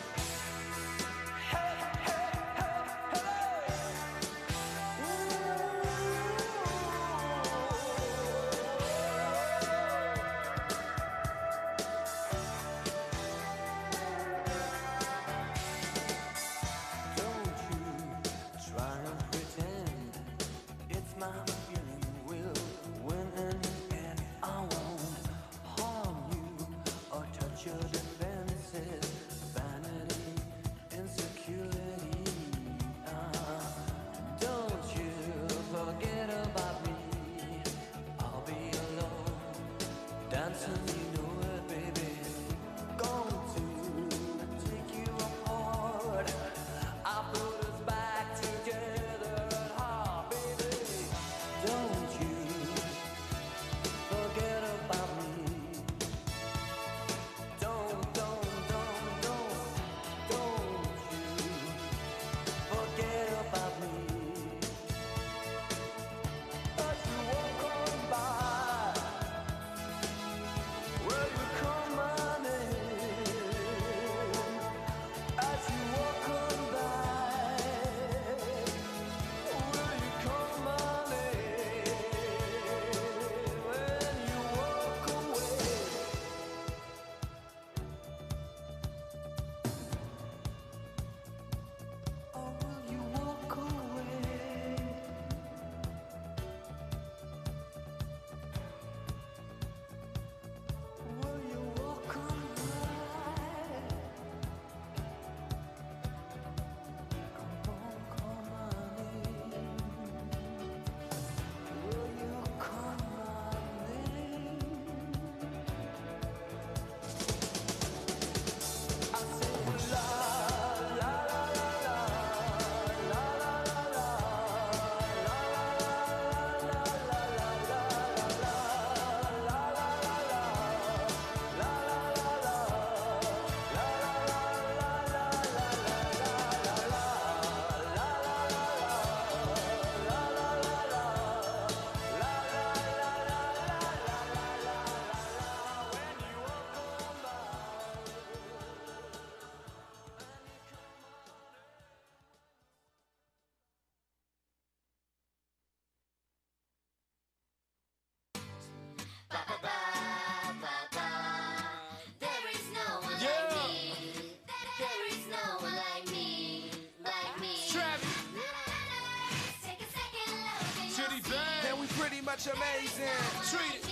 much amazing. Treat it.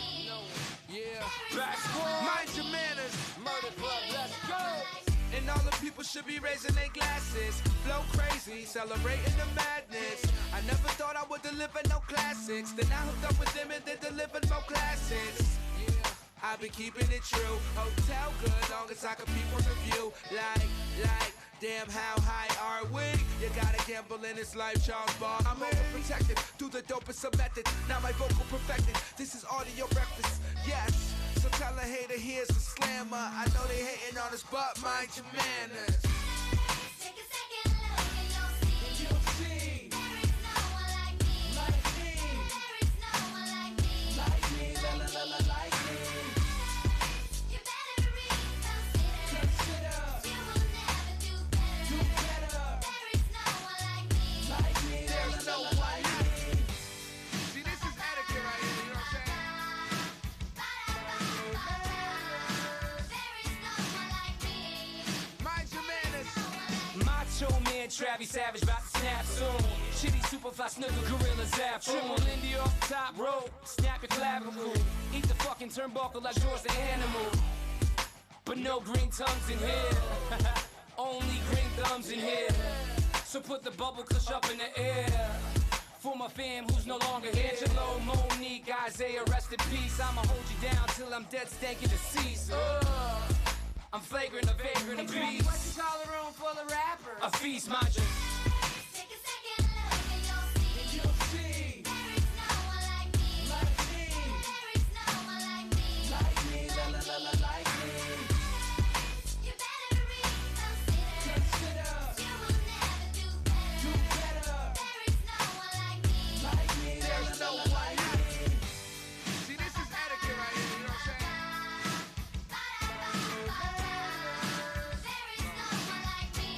Yeah. Back squad. Mind your manners. Murder club, let's go. And all the people should be raising their glasses. Flow crazy, celebrating the madness. I never thought I would deliver no classics. Then I hooked up with them and they delivered more classics. Yeah, I've been keeping it true. Hotel good, long as I can peep on the view. Like, damn, how high are we? You gotta gamble in this life, Charles Bar. I'm overprotected, do the dopest of methods. Now my vocal perfected, this is audio breakfast, yes. So tell a hater here's a slammer. I know they hating on us, but mind your manners. Take a second look and you'll see. There is no one like me. Like me. There is no one like me. Like me, like me. You better reconsider. You will never do better. There is no one like me. Like me, There's no one like me. See, this is etiquette right here, you know what I'm saying? Mind your manners. Macho Man, Travis Savage, about to snap soon. Chitty, Superfly, Snooker, Gorilla, Zap. Triple Lindy off the top rope, snap your clavicle. Eat the fucking turnbuckle like George the Animal. But no green tongues in here. Only green thumbs in here. So put the bubble kush up in the air. For my fam who's no longer here. Angelo, Monique, Isaiah, rest in peace. I'ma hold you down till I'm dead, stankin' deceased. I'm flagrant, a vagrant, a beast. What you call a room full of rappers? A feast, mind you. take a second look and you'll see. There is no one like me. Like me. There is no one like me. Like me, like me. You better reconsider. You will never do better. There is no one like me. Like me, There's no one like me. See, this is etiquette right here, you know what I'm saying? There is no one like me.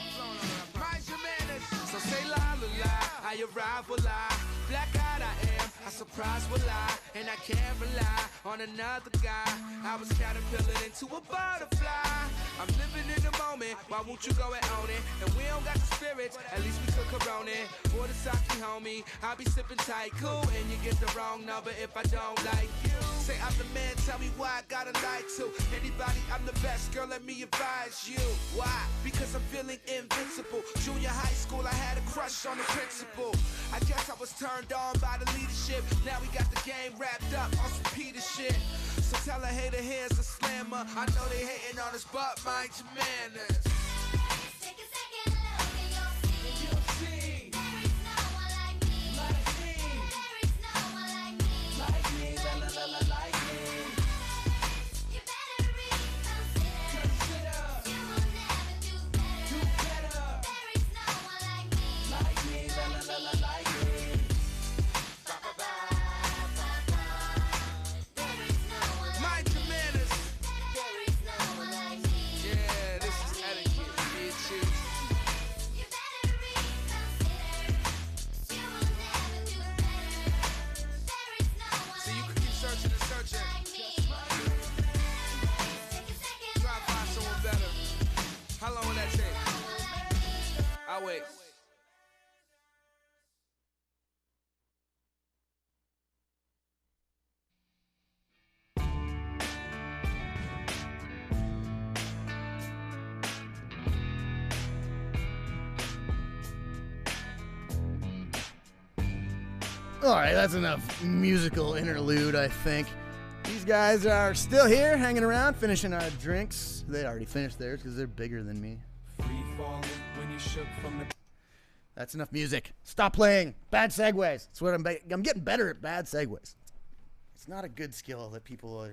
Mind your manners. So say la la la, I arrive will lie. Black eyed I am, I surprise will lie. And I can't rely on another guy. I was caterpillar into a butterfly. I'm living in the moment, why won't you go and own it? And we don't got the spirits, at least we could corona it. Or the sake, homie, I'll be sipping tight, cool. And you get the wrong number if I don't like you. Say I'm the man, tell me why I gotta lie to anybody, I'm the best, girl, let me advise you. Why? Because I'm feeling invincible. Junior high school, I had a crush on the principal. I guess I was turned on by the leadership. Now we got the game wrapped up on some Peter shit. So tell a hater here's a slammer. I know they hating on us, but mind your manners. Take a second look and you'll see. There is no one like me. Like me. There is no one like me. Like me, like me. You better reconsider. You will never do better. There is no one like me. Like me, like me. There is no one like Mind your manners. There is no one like me. Yeah, this is etiquette, bitches. You better reconsider. You will never do better. There is no one So you like can keep searching and searching. like me. Take a second Try to find someone better. How long will that take? I'll wait. All right, that's enough musical interlude, I think. These guys are still here, hanging around, finishing our drinks. They already finished theirs because they're bigger than me. That's enough music. Stop playing. Bad segues. That's what I'm getting better at bad segues. It's not a good skill that people,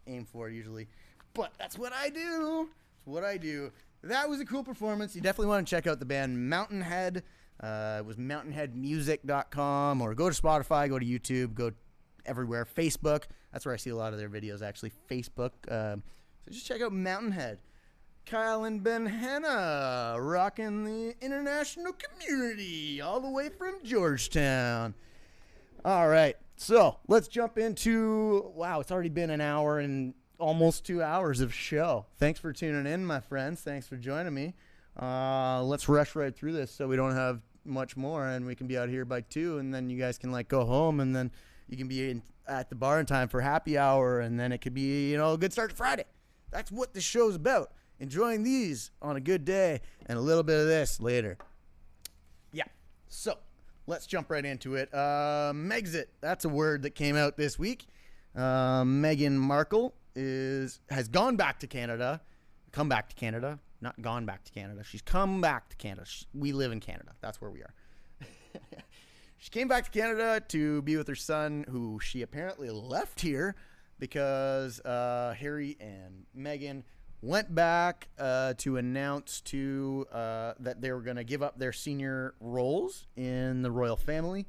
aim for usually. But that's what I do. It's what I do. That was a cool performance. You definitely want to check out the band Mountainhead. It was mountainheadmusic.com, or go to Spotify, go to YouTube, go everywhere. Facebook. That's where I see a lot of their videos, actually. Facebook. So just check out Mountainhead. Kyle and Ben Hanna rocking the international community all the way from Georgetown. All right. So let's jump into, wow, it's already been an hour and almost 2 hours of show. Thanks for tuning in, my friends. Thanks for joining me. Let's rush right through this so we don't have much more, and we can be out here by 2, and then you guys can go home, and then you can be at the bar in time for happy hour, and then it could be, a good start to Friday. That's what this show's about. Enjoying these on a good day and a little bit of this later. Yeah. So let's jump right into it. Megxit. That's a word that came out this week. Meghan Markle has gone back to Canada. Come back to Canada. Not gone back to Canada. She's come back to Canada. We live in Canada. That's where we are. She came back to Canada to be with her son, who she apparently left here because Harry and Meghan went back to announce that they were going to give up their senior roles in the royal family.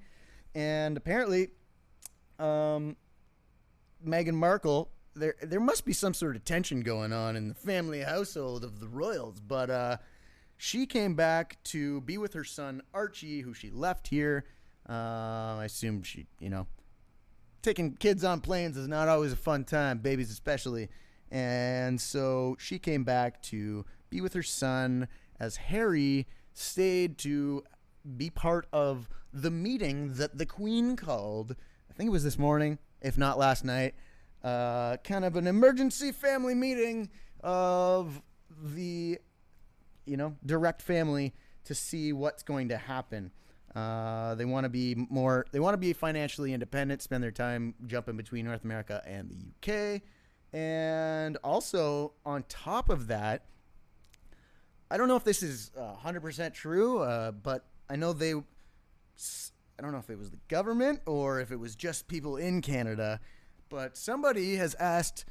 And apparently, Meghan Markle, there must be some sort of tension going on in the family household of the royals. But she came back to be with her son, Archie, who she left here. I assume she, taking kids on planes is not always a fun time, babies especially. And so she came back to be with her son as Harry stayed to be part of the meeting that the Queen called. I think it was this morning, if not last night. Kind of an emergency family meeting of the, direct family to see what's going to happen. They want to be financially independent, spend their time jumping between North America and the UK. And also, on top of that, I don't know if this is 100% true, but I know I don't know if it was the government or if it was just people in Canada, but somebody has asked,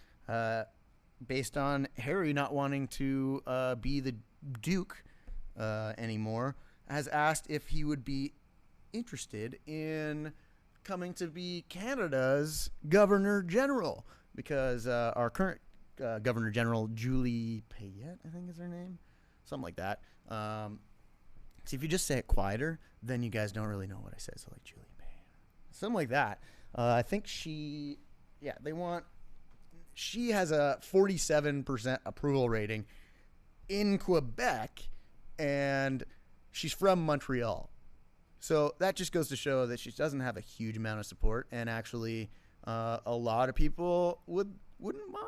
based on Harry not wanting to be the Duke anymore, has asked if he would be interested in coming to be Canada's Governor General, because our current Governor General, Julie Payette, I think is her name, something like that. See, if you just say it quieter, then you guys don't really know what I said. So like Julie Payette, something like that. I think she has a 47% approval rating in Quebec, and she's from Montreal. So that just goes to show that she doesn't have a huge amount of support, and actually a lot of people wouldn't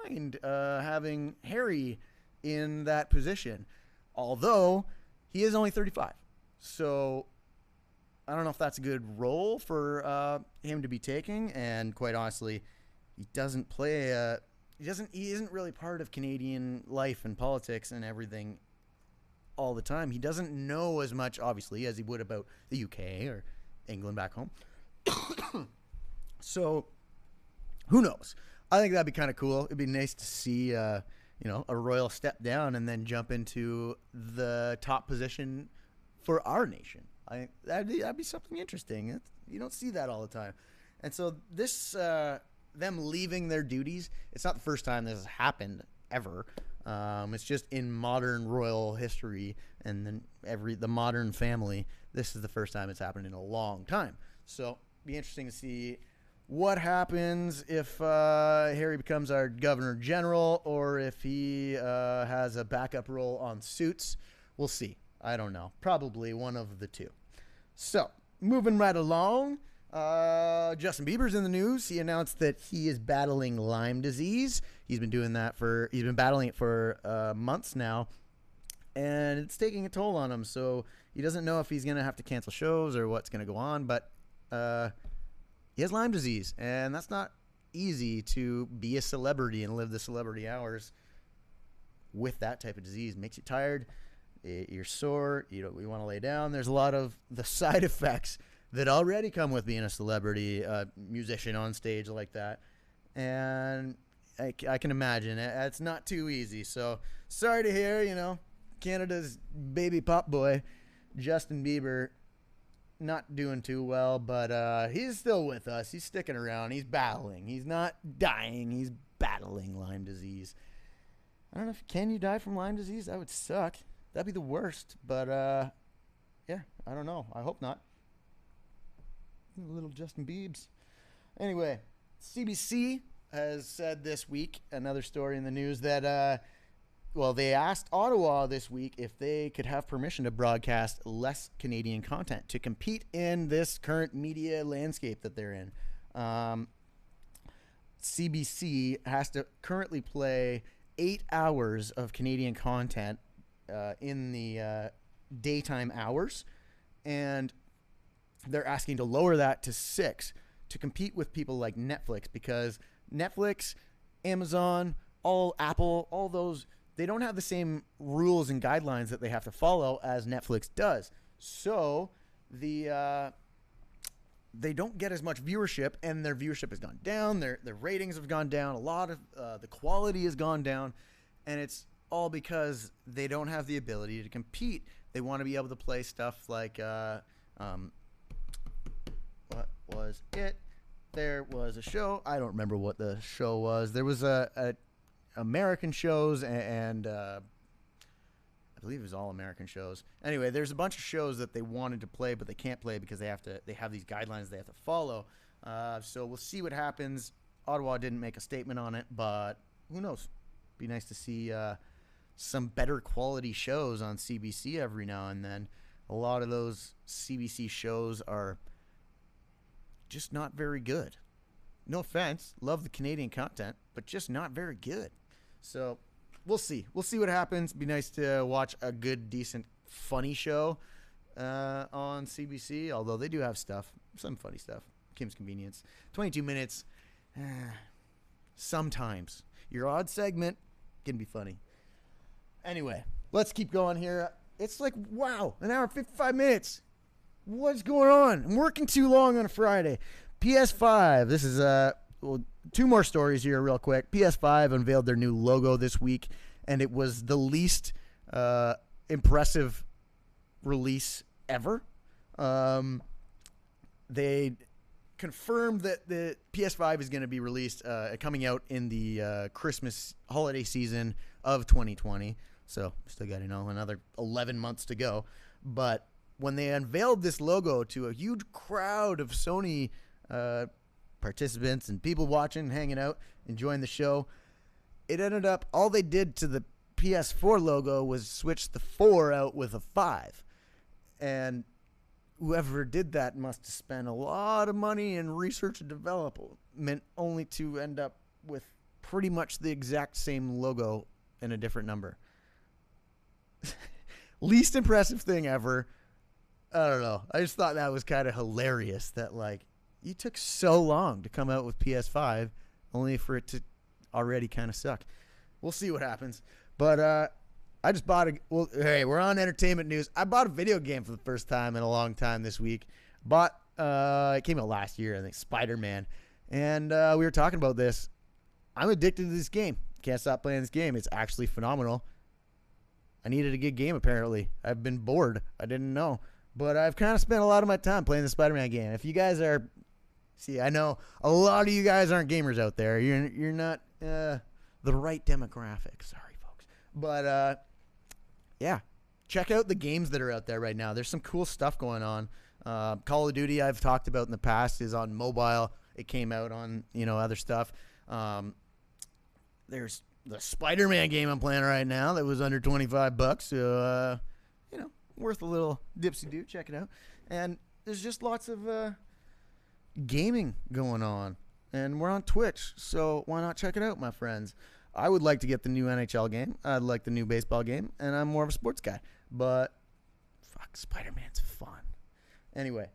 mind having Harry in that position, although he is only 35. So I don't know if that's a good role for him to be taking, and quite honestly, he doesn't play he isn't really part of Canadian life and politics and everything all the time. He doesn't know as much, obviously, as he would about the UK or England back home. So who knows? I think that'd be kind of cool. It'd be nice to see, a royal step down and then jump into the top position for our nation. I think that'd be something interesting. You don't see that all the time. And so this, them leaving their duties, it's not the first time this has happened ever. It's just in modern royal history, and then the modern family, this is the first time it's happened in a long time. So be interesting to see what happens if Harry becomes our Governor General, or if he has a backup role on Suits. We'll see. I don't know. Probably one of the two. So moving right along, Justin Bieber's in the news. He announced that he is battling Lyme disease. He's been battling it for months now, and it's taking a toll on him. So he doesn't know if he's going to have to cancel shows or what's going to go on, but he has Lyme disease, and that's not easy to be a celebrity and live the celebrity hours with that type of disease. It makes you tired. You're sore. You want to lay down. There's a lot of the side effects that already come with being a celebrity musician on stage like that. And I can imagine it's not too easy. So sorry to hear, Canada's baby pop boy, Justin Bieber, not doing too well, but he's still with us. He's sticking around. He's battling. He's not dying. He's battling Lyme disease. I don't know can you die from Lyme disease? That would suck. That'd be the worst. But yeah, I don't know. I hope not. Little Justin Biebs. Anyway, CBC has said this week, another story in the news, that they asked Ottawa this week if they could have permission to broadcast less Canadian content to compete in this current media landscape that they're in. CBC has to currently play 8 hours of Canadian content in the daytime hours, and they're asking to lower that to 6 to compete with people like Netflix, because Netflix, Amazon, Apple, all those, they don't have the same rules and guidelines that they have to follow as Netflix does. So they don't get as much viewership, and their viewership has gone down. Their ratings have gone down. A lot of the quality has gone down, and it's all because they don't have the ability to compete. They want to be able to play stuff like what was it? There was a show. I don't remember what the show was. There was a American shows and I believe it was all American shows. Anyway, there's a bunch of shows that they wanted to play, but they can't play because they have these guidelines they have to follow. So we'll see what happens. Ottawa didn't make a statement on it, but who knows? Be nice to see some better quality shows on CBC every now and then. A lot of those CBC shows are just not very good. No offense, love the Canadian content, but just not very good. So we'll see. We'll see what happens. Be nice to watch a good, decent, funny show on CBC, although they do have stuff, some funny stuff. Kim's Convenience. 22 minutes. Sometimes. Your odd segment can be funny. Anyway, let's keep going here. It's like, wow, an hour and 55 minutes. What's going on? I'm working too long on a Friday. PS5. This is 2 more stories here real quick. PS5 unveiled their new logo this week, and it was the least impressive release ever. They confirmed that the PS5 is going to be released, coming out in the Christmas holiday season of 2020. So still got, another 11 months to go. But when they unveiled this logo to a huge crowd of Sony participants and people watching, hanging out, enjoying the show, it ended up, all they did to the PS4 logo was switch the 4 out with a 5. And whoever did that must have spent a lot of money in research and development only to end up with pretty much the exact same logo in a different number. Least impressive thing ever. I don't know. I just thought that was kind of hilarious that, like, you took so long to come out with PS5 only for it to already kind of suck. We'll see what happens. But I just bought hey, we're on entertainment news. I bought a video game for the first time in a long time this week. It came out last year, I think, Spider-Man. And we were talking about this. I'm addicted to this game. Can't stop playing this game. It's actually phenomenal. I needed a good game, apparently. I've been bored. I didn't know. But I've kind of spent a lot of my time playing the Spider-Man game. If you guys are... See, I know a lot of you guys aren't gamers out there. You're not the right demographic. Sorry, folks. But, yeah. Check out the games that are out there right now. There's some cool stuff going on. Call of Duty, I've talked about in the past, is on mobile. It came out on, other stuff. There's the Spider-Man game I'm playing right now that was under $25. So, worth a little dipsy-doo. Check it out. And there's just lots of gaming going on. And we're on Twitch, so why not check it out, my friends? I would like to get the new NHL game. I'd like the new baseball game. And I'm more of a sports guy. But, fuck, Spider-Man's fun. Anyway.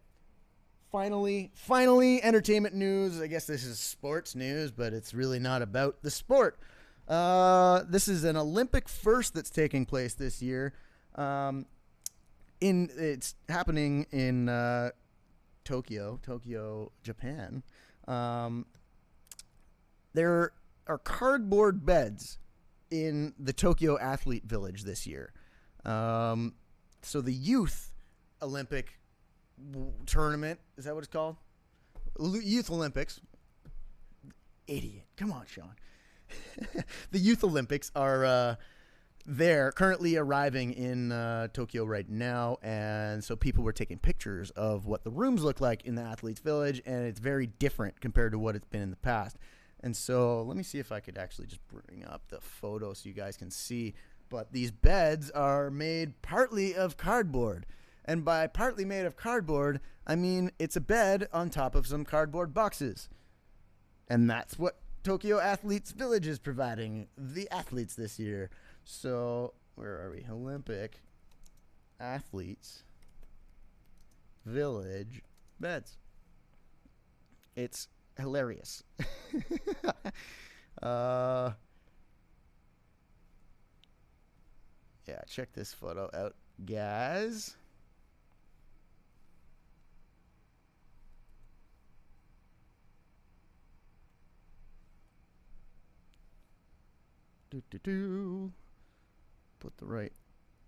Finally, entertainment news. I guess this is sports news, but it's really not about the sport. This is an Olympic first that's taking place this year. It's happening in Tokyo, Japan. There are cardboard beds in the Tokyo Athlete Village this year. So the Youth Olympic tournament, is that what it's called? Youth Olympics. Idiot. Come on, Sean. The Youth Olympics are they're currently arriving in Tokyo right now, and so people were taking pictures of what the rooms look like in the Athletes Village, and it's very different compared to what it's been in the past. And so let me see if I could actually just bring up the photo so you guys can see. But these beds are made partly of cardboard. And by partly made of cardboard, I mean it's a bed on top of some cardboard boxes. And that's what Tokyo Athletes Village is providing the athletes this year. So, where are we? Olympic Athletes Village beds. It's hilarious. Yeah, check this photo out, guys. Put the right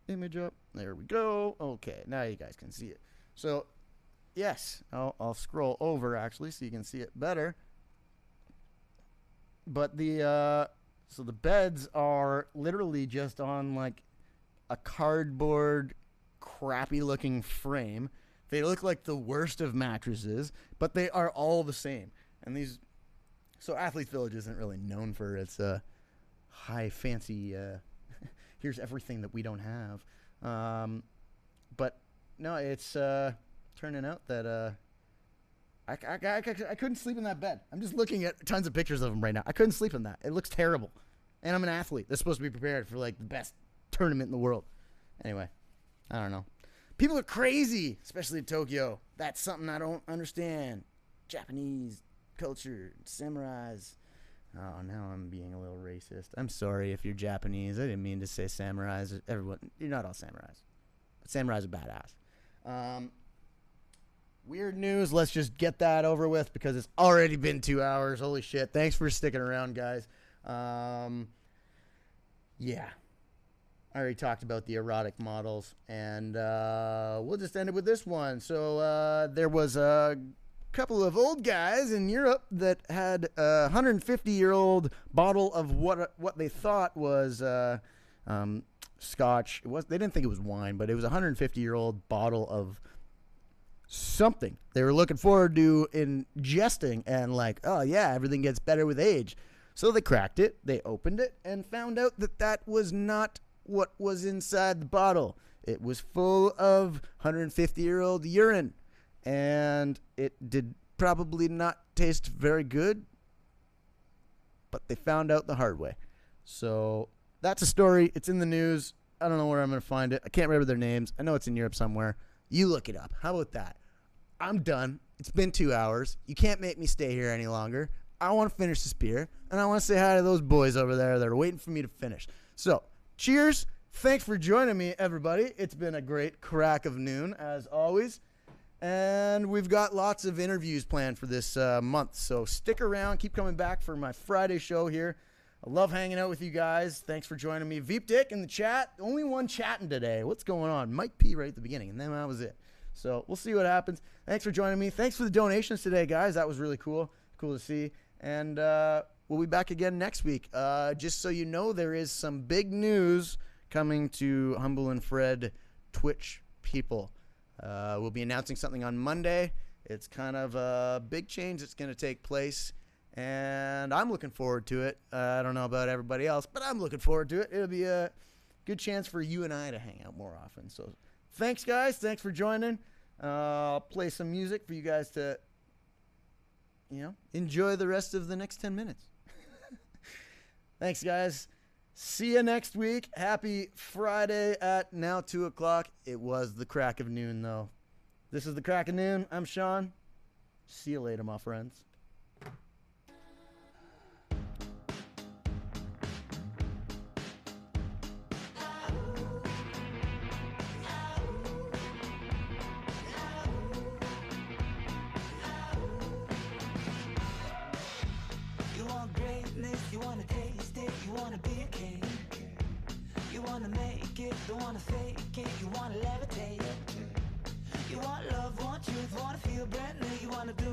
image up. There we go. Okay, now you guys can see it. So, yes, I'll scroll over actually so you can see it better. But the so the beds are literally just on like a cardboard, crappy looking frame. They look like the worst of mattresses, but they are all the same. And these, so Athletes Village isn't really known for its high fancy. Here's everything that we don't have. But no, it's turning out that I couldn't sleep in that bed. I'm just looking at tons of pictures of them right now. I couldn't sleep in that. It looks terrible. And I'm an athlete that's supposed to be prepared for like the best tournament in the world. Anyway, I don't know. People are crazy, especially in Tokyo. That's something I don't understand. Japanese culture, samurais. Oh, now I'm being a little racist. I'm sorry if you're Japanese. I didn't mean to say samurais. Everyone, you're not all samurais. But samurais are badass. Weird news. Let's just get that over with because it's already been 2 hours. Holy shit. Thanks for sticking around, guys. Yeah. I already talked about the erotic models, and we'll just end it with this one. So there was a couple of old guys in Europe that had a 150-year-old bottle of what they thought was scotch. They didn't think it was wine, but it was a 150-year-old bottle of something they were looking forward to ingesting, and like, oh yeah, everything gets better with age. So they cracked it, they opened it, and found out that that was not what was inside the bottle. It was full of 150-year-old urine, and it did probably not taste very good, but they found out the hard way. So that's a story. It's in the news. I don't know where I'm going to find it. I can't remember their names. I know it's in Europe somewhere. You look it up. How about that? I'm done. It's been 2 hours. You can't make me stay here any longer. I want to finish this beer, and I want to say hi to those boys over there that are waiting for me to finish. So, cheers. Thanks for joining me, everybody. It's been a great crack of noon, as always. And we've got lots of interviews planned for this month. So stick around. Keep coming back for my Friday show here. I love hanging out with you guys. Thanks for joining me. Veep Dick in the chat. Only one chatting today. What's going on? Mike P right at the beginning, and then that was it. So we'll see what happens. Thanks for joining me. Thanks for the donations today, guys. That was really cool. Cool to see. And we'll be back again next week. Just so you know, there is some big news coming to Humble and Fred Twitch people. We'll be announcing something on Monday. It's kind of a big change that's going to take place, and I'm looking forward to it. I don't know about everybody else, but I'm looking forward to it. It'll be a good chance for you and I to hang out more often. So thanks, guys. Thanks for joining. I'll play some music for you guys to, enjoy the rest of the next 10 minutes. Thanks, guys. See you next week. Happy Friday at now 2 o'clock. It was the crack of noon, though. This is the crack of noon. I'm Sean. See you later, my friends. You want greatness, you want to taste it, you want to be a king. You want to make it, don't want to fake it, you want to levitate. You want love, want truth, want to feel brand new. You want to do.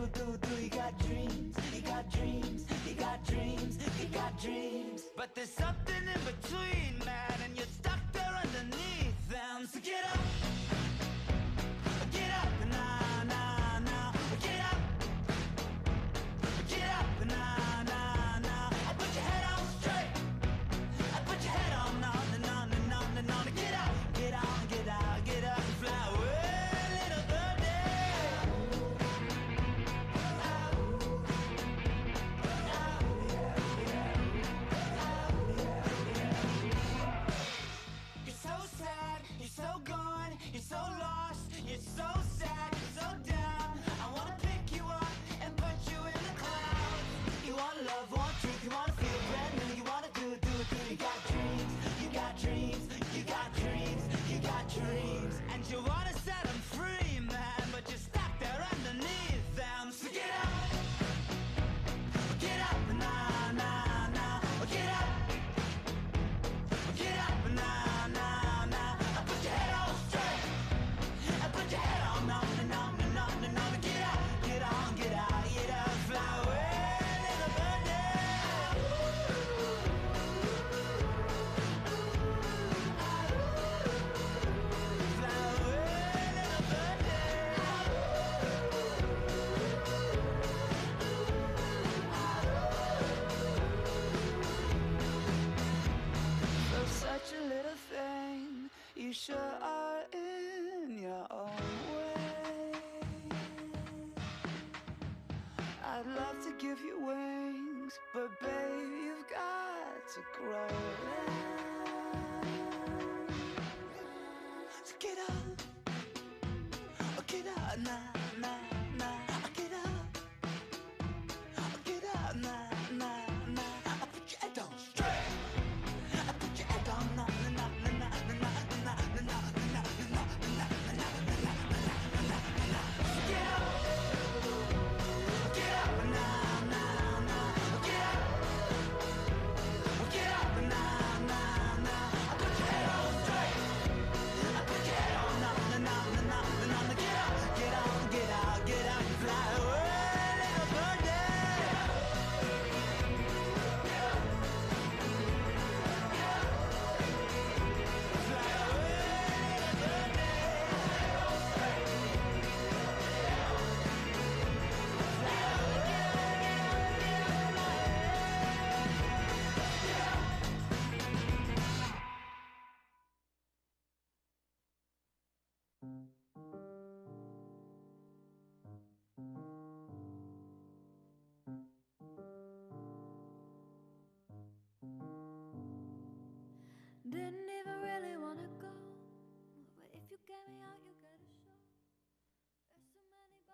You got dreams, you got dreams, you got dreams, you got dreams. But there's something in between, man, and you're stuck there underneath them. So get up, nah, nah, nah. Get up, nah, nah, nah. I put your head on straight. I put your head on, no. Get up, get up and fly away, little birdie. so lost, you're so sad, you're so down. I wanna pick you up and put you in the clouds. You want love, want truth, you wanna feel brand new, you wanna do it. You got dreams, you got dreams, you got dreams, you got dreams. And you wanna set them free, man, but you're stuck there underneath them. So get up, nah, nah, nah. Get up, nah, nah, nah. Put your head on straight, put your head on, no, no, no, no, no, no. Get up, get on, get out, fly away, little birdie. For such a little thing, you sure are in your own way. I'd love to give you wings, but babe, you've got to grow them. So get up now.